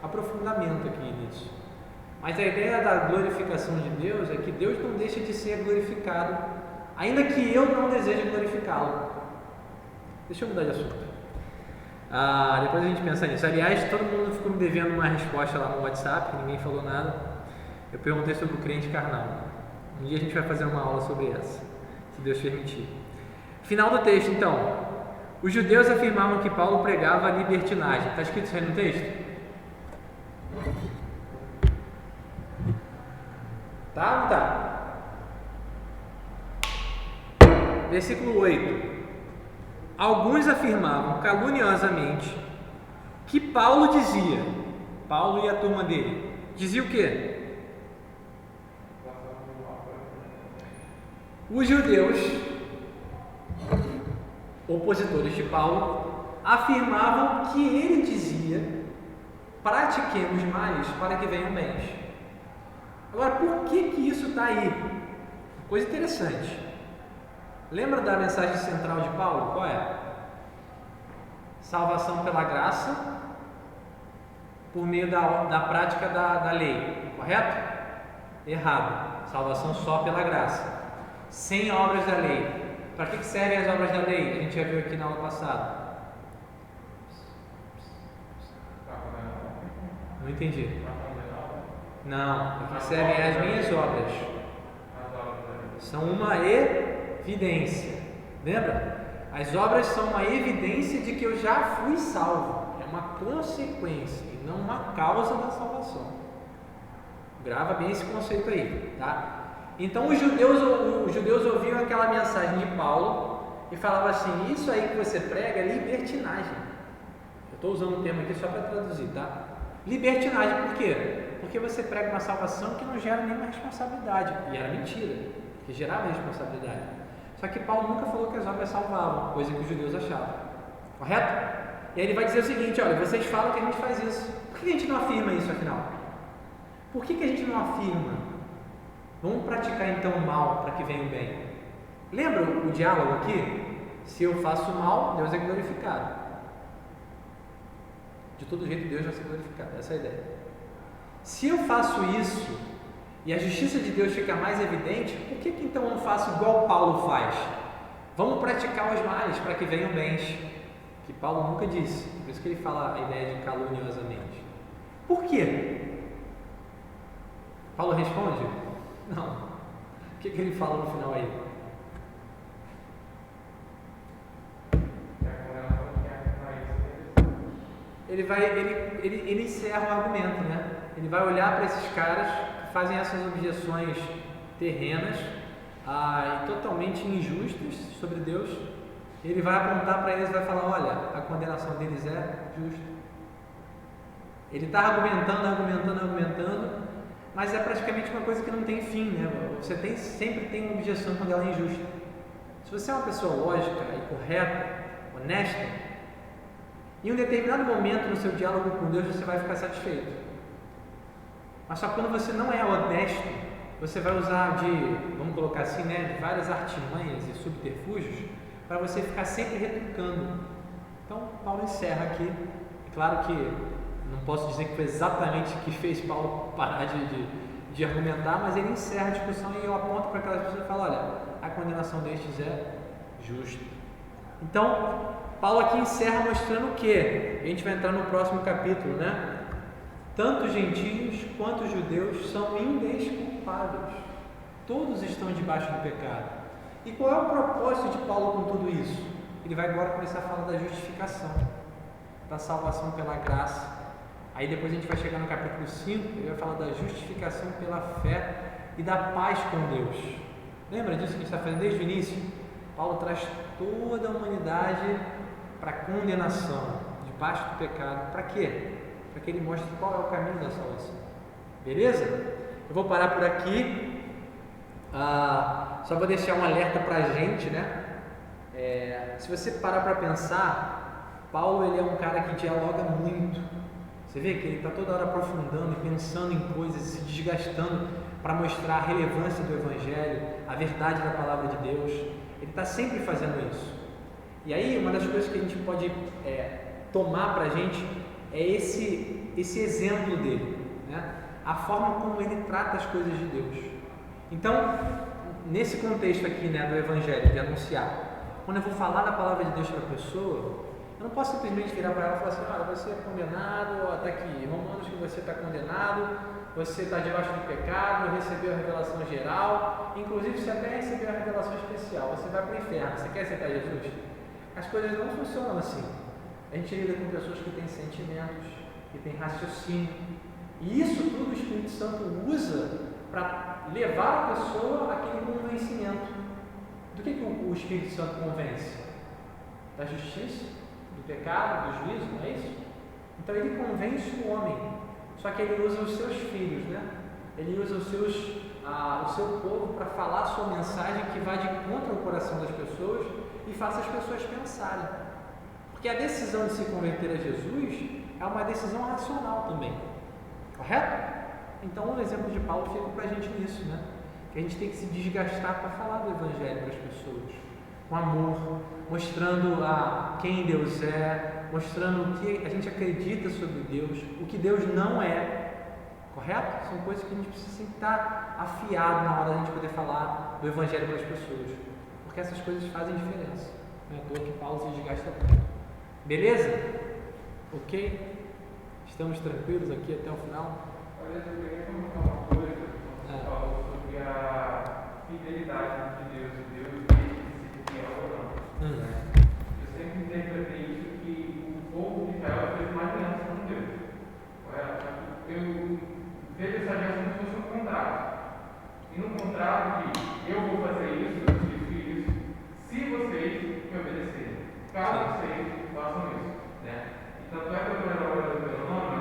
aprofundamento aqui nisso. Mas a ideia da glorificação de Deus é que Deus não deixa de ser glorificado, ainda que eu não deseje glorificá-lo. Deixa eu mudar de assunto. Depois a gente pensa nisso. Aliás, todo mundo ficou me devendo uma resposta lá no WhatsApp, ninguém falou nada. Eu perguntei sobre o crente carnal. Um dia a gente vai fazer uma aula sobre essa, se Deus permitir. Final do texto, então. Os judeus afirmavam que Paulo pregava a libertinagem. Está escrito isso aí no texto? Tá ou não tá? Versículo 8. Alguns afirmavam caluniosamente que Paulo dizia, Paulo e a turma dele, dizia o quê? Os judeus, opositores de Paulo, afirmavam que ele dizia: pratiquemos mais para que venham bens. Agora, por que isso está aí? Coisa interessante. Lembra da mensagem central de Paulo? Qual é? Salvação pela graça por meio da prática da lei, correto? Errado. Salvação só pela graça, sem obras da lei. Para que servem as obras da lei? A gente já viu aqui na aula passada. Não entendi. Não, para que servem as minhas obras? São uma evidência. Lembra? As obras são uma evidência de que eu já fui salvo. É uma consequência e não uma causa da salvação. Grava bem esse conceito aí, tá? Então os judeus ouviam aquela mensagem de Paulo e falavam assim: isso aí que você prega é libertinagem. Eu estou usando o termo aqui só para traduzir, tá? Libertinagem, por quê? Porque você prega uma salvação que não gera nenhuma responsabilidade. E era mentira, que gerava responsabilidade. Só que Paulo nunca falou que as obras salvavam, coisa que os judeus achavam. Correto? E aí ele vai dizer o seguinte: olha, vocês falam que a gente faz isso. Por que a gente não afirma isso afinal? Por que a gente não afirma? Vamos praticar então o mal para que venha o bem. Lembra o diálogo aqui? Se eu faço mal, Deus é glorificado. De todo jeito Deus vai ser glorificado. Essa é a ideia. Se eu faço isso e a justiça de Deus fica mais evidente, por que então eu não faço igual Paulo faz? Vamos praticar os males para que venham bens. Que Paulo nunca disse. Por isso que ele fala a ideia de caluniosamente. Por quê? Paulo responde? Não. O que ele fala no final aí? Ele encerra o argumento, né? Ele vai olhar para esses caras que fazem essas objeções terrenas e totalmente injustas sobre Deus. Ele vai apontar para eles e vai falar: olha, a condenação deles é justa. Ele está argumentando, mas é praticamente uma coisa que não tem fim, né? Você sempre tem uma objeção quando ela é injusta. Se você é uma pessoa lógica e correta, honesta, em um determinado momento no seu diálogo com Deus você vai ficar satisfeito. Mas só quando você não é honesto, você vai usar vamos colocar assim, né, de várias artimanhas e subterfúgios para você ficar sempre retrucando. Então, Paulo encerra aqui. É claro que não posso dizer que foi exatamente o que fez Paulo parar de argumentar, mas ele encerra a discussão e eu aponto para aquelas pessoas e falo: olha, a condenação destes é justa. Então, Paulo aqui encerra mostrando o que? A gente vai entrar no próximo capítulo, né? Tanto os gentios quanto os judeus são indesculpáveis. Todos estão debaixo do pecado. E qual é o propósito de Paulo com tudo isso? Ele vai agora começar a falar da justificação, da salvação pela graça. Aí depois a gente vai chegar no capítulo 5, ele vai falar da justificação pela fé e da paz com Deus. Lembra disso que a gente está fazendo desde o início? Paulo traz toda a humanidade para a condenação, debaixo do pecado. Para quê? Para que ele mostre qual é o caminho da salvação. Beleza? Eu vou parar por aqui. Só vou deixar um alerta para a gente, né? Se você parar para pensar, Paulo ele é um cara que dialoga muito. Você vê que ele está toda hora aprofundando e pensando em coisas, se desgastando para mostrar a relevância do Evangelho, a verdade da palavra de Deus. Ele está sempre fazendo isso. E aí, uma das coisas que a gente pode tomar para a gente é esse exemplo dele, né? A forma como ele trata as coisas de Deus. Então, nesse contexto aqui, né, do Evangelho, de anunciar, quando eu vou falar da palavra de Deus para a pessoa, eu não posso simplesmente virar para ela e falar assim: olha, você é condenado, está aqui, Romanos, que você está condenado, você está debaixo do pecado, recebeu a revelação geral, inclusive você até recebeu a revelação especial, você vai para o inferno, você quer aceitar Jesus? As coisas não funcionam assim. A gente lida com pessoas que têm sentimentos, que têm raciocínio, e isso tudo o Espírito Santo usa para levar a pessoa àquele convencimento. Do que o Espírito Santo convence? Da justiça, do pecado, do juízo, não é isso? Então ele convence o homem, só que ele usa os seus filhos, né? Ele usa o seu povo para falar a sua mensagem que vai de contra o coração das pessoas e faça as pessoas pensarem. Porque a decisão de se converter a Jesus é uma decisão racional também, correto? Então o exemplo de Paulo fica para a gente nisso, né? Que a gente tem que se desgastar para falar do Evangelho para as pessoas, com amor, mostrando quem Deus é, mostrando o que a gente acredita sobre Deus, o que Deus não é, correto? São coisas que a gente precisa sempre estar afiado na hora da gente poder falar do Evangelho para as pessoas, porque essas coisas fazem diferença. Não é à toa que Paulo se desgasta muito. Beleza? Ok? Estamos tranquilos aqui até o final? Olha, eu queria comentar uma coisa que você falou sobre a fidelidade de Deus e Deus se fiel ou não. Eu sempre interpretei isso que o povo de Israel fez uma aliança com Deus. Correto? Eu vejo essa aliança como se fosse um contrato. E no contrato de eu vou fazer isso, isso, se vocês me obedecerem. Caso vocês façam isso. Né? E tanto é que eu estou lendo agora do Deuteronômio,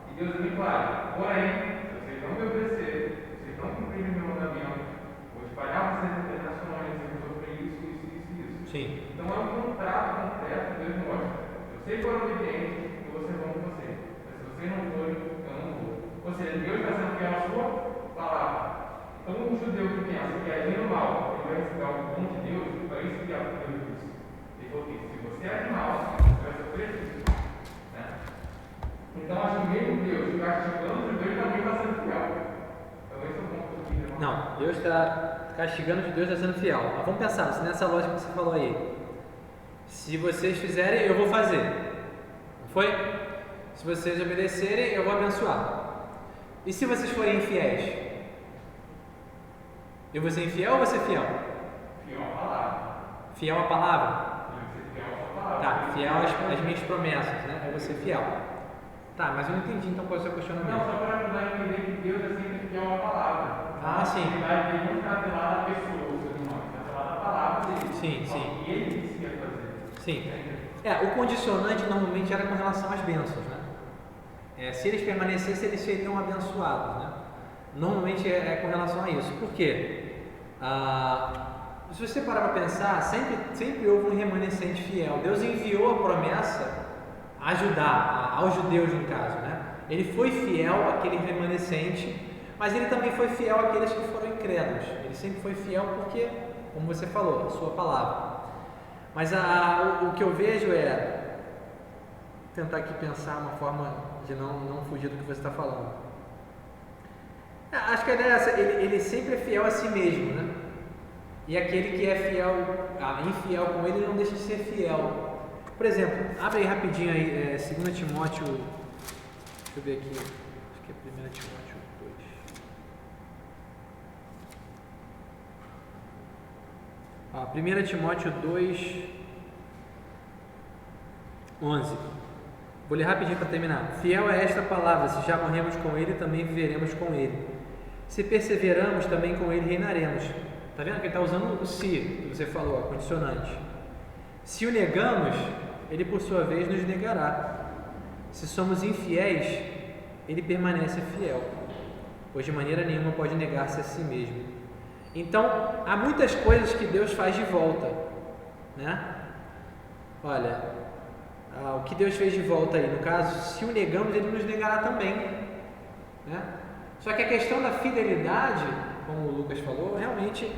e Deus é bem claro: porém, se vocês não me obedecerem, se vocês não cumprirem o meu mandamento, vou espalhar vocês internacionalmente, eu vou sofrer isso. Sim. Então é um contrato concreto que Deus mostra. Se vocês forem obedientes, eu vou ser bom com vocês. Mas se vocês não forem, eu não vou. Ou seja, Deus está sendo fiel à sua palavra. Então um judeu que pensa que agindo mal, ele vai receber algo bom de Deus, vai receber algo de Deus. Ele falou que se você agir mal, você vai sofrer isso. Né? Então acho que mesmo Deus castigando os judeus também está sendo fiel. Então esse é o ponto que eu queria. Não, Deus está castigando os judeus, está sendo fiel. Mas vamos pensar nessa lógica que você falou aí. Se vocês fizerem, eu vou fazer. Não foi? Se vocês obedecerem, eu vou abençoar. E se vocês forem infiéis? Eu vou ser infiel ou vou ser fiel? Fiel à palavra. Fiel à palavra? Fiel à sua palavra. Tá, fiel às minhas promessas, né? Eu vou ser fiel. Tá, mas eu não entendi então qual é o seu questionamento. Não, só para ajudar a entender que Deus é sempre fiel à palavra. Ah, sim. Ele vai ter muito atrelado à pessoa, o ser humano, atrelado à palavra dele. Sim. E ele disse que ia fazer. Sim. O condicionante normalmente era com relação às bênçãos, né? Se eles permanecessem, eles seriam abençoados, né? Normalmente é com relação a isso. Por quê? Se você parar para pensar, sempre houve um remanescente fiel. Deus enviou a promessa a ajudar, aos judeus no caso, né? Ele foi fiel àquele remanescente, mas ele também foi fiel àqueles que foram incrédulos. Ele sempre foi fiel porque, como você falou, a sua palavra. Mas o que eu vejo é tentar aqui pensar uma forma de não fugir do que você está falando. Acho que a ideia é essa: ele sempre é fiel a si mesmo, né? E aquele que é infiel com ele não deixa de ser fiel. Por exemplo, abre aí rapidinho aí, 2 Timóteo, deixa eu ver aqui, acho que é 1 Timóteo 2. 1 Timóteo 2, 11. Vou ler rapidinho para terminar. Fiel é esta palavra: se já morremos com ele, também viveremos com ele. Se perseveramos, também com ele reinaremos. Está vendo que ele está usando o se, que você falou, a condicionante. Se o negamos, ele por sua vez nos negará. Se somos infiéis, ele permanece fiel, pois de maneira nenhuma pode negar-se a si mesmo. Então, há muitas coisas que Deus faz de volta, né? Olha, o que Deus fez de volta aí, no caso, se o negamos, ele nos negará também, né? Só que a questão da fidelidade, como o Lucas falou, realmente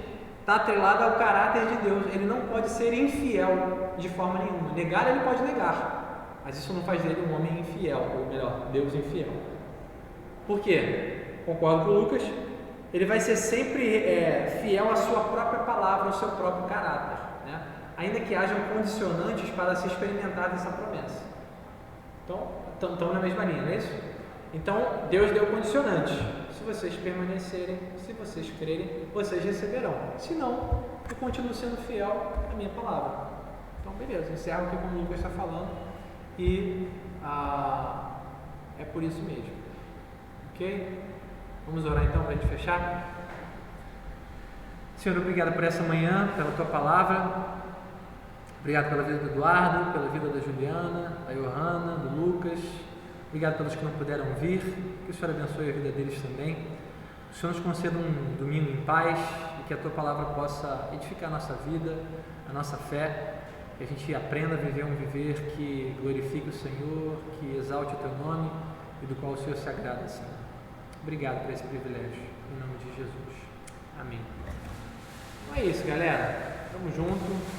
está atrelada ao caráter de Deus. Ele não pode ser infiel de forma nenhuma. Negar, ele pode negar, mas isso não faz dele um homem infiel, ou melhor, Deus infiel. Por quê? Concordo com o Lucas. Ele vai ser sempre fiel à sua própria palavra, ao seu próprio caráter, né? Ainda que hajam condicionantes para se experimentar dessa promessa. Então, estão na mesma linha, não é isso? Então, Deus deu condicionantes. Se vocês permanecerem, se vocês crerem, vocês receberão. Se não, eu continuo sendo fiel à minha palavra. Então, beleza, encerro aqui como o Lucas está falando. E é por isso mesmo. Ok? Vamos orar então para a gente fechar? Senhor, obrigado por essa manhã, pela Tua palavra. Obrigado pela vida do Eduardo, pela vida da Juliana, da Johanna, do Lucas. Obrigado pelos que não puderam vir. Que o Senhor abençoe a vida deles também. Que o Senhor nos conceda um domingo em paz e que a Tua palavra possa edificar a nossa vida, a nossa fé. Que a gente aprenda a viver um viver que glorifique o Senhor, que exalte o Teu nome e do qual o Senhor se agrada, Senhor. Obrigado por esse privilégio. Em nome de Jesus. Amém. Então é isso, galera. Tamo junto.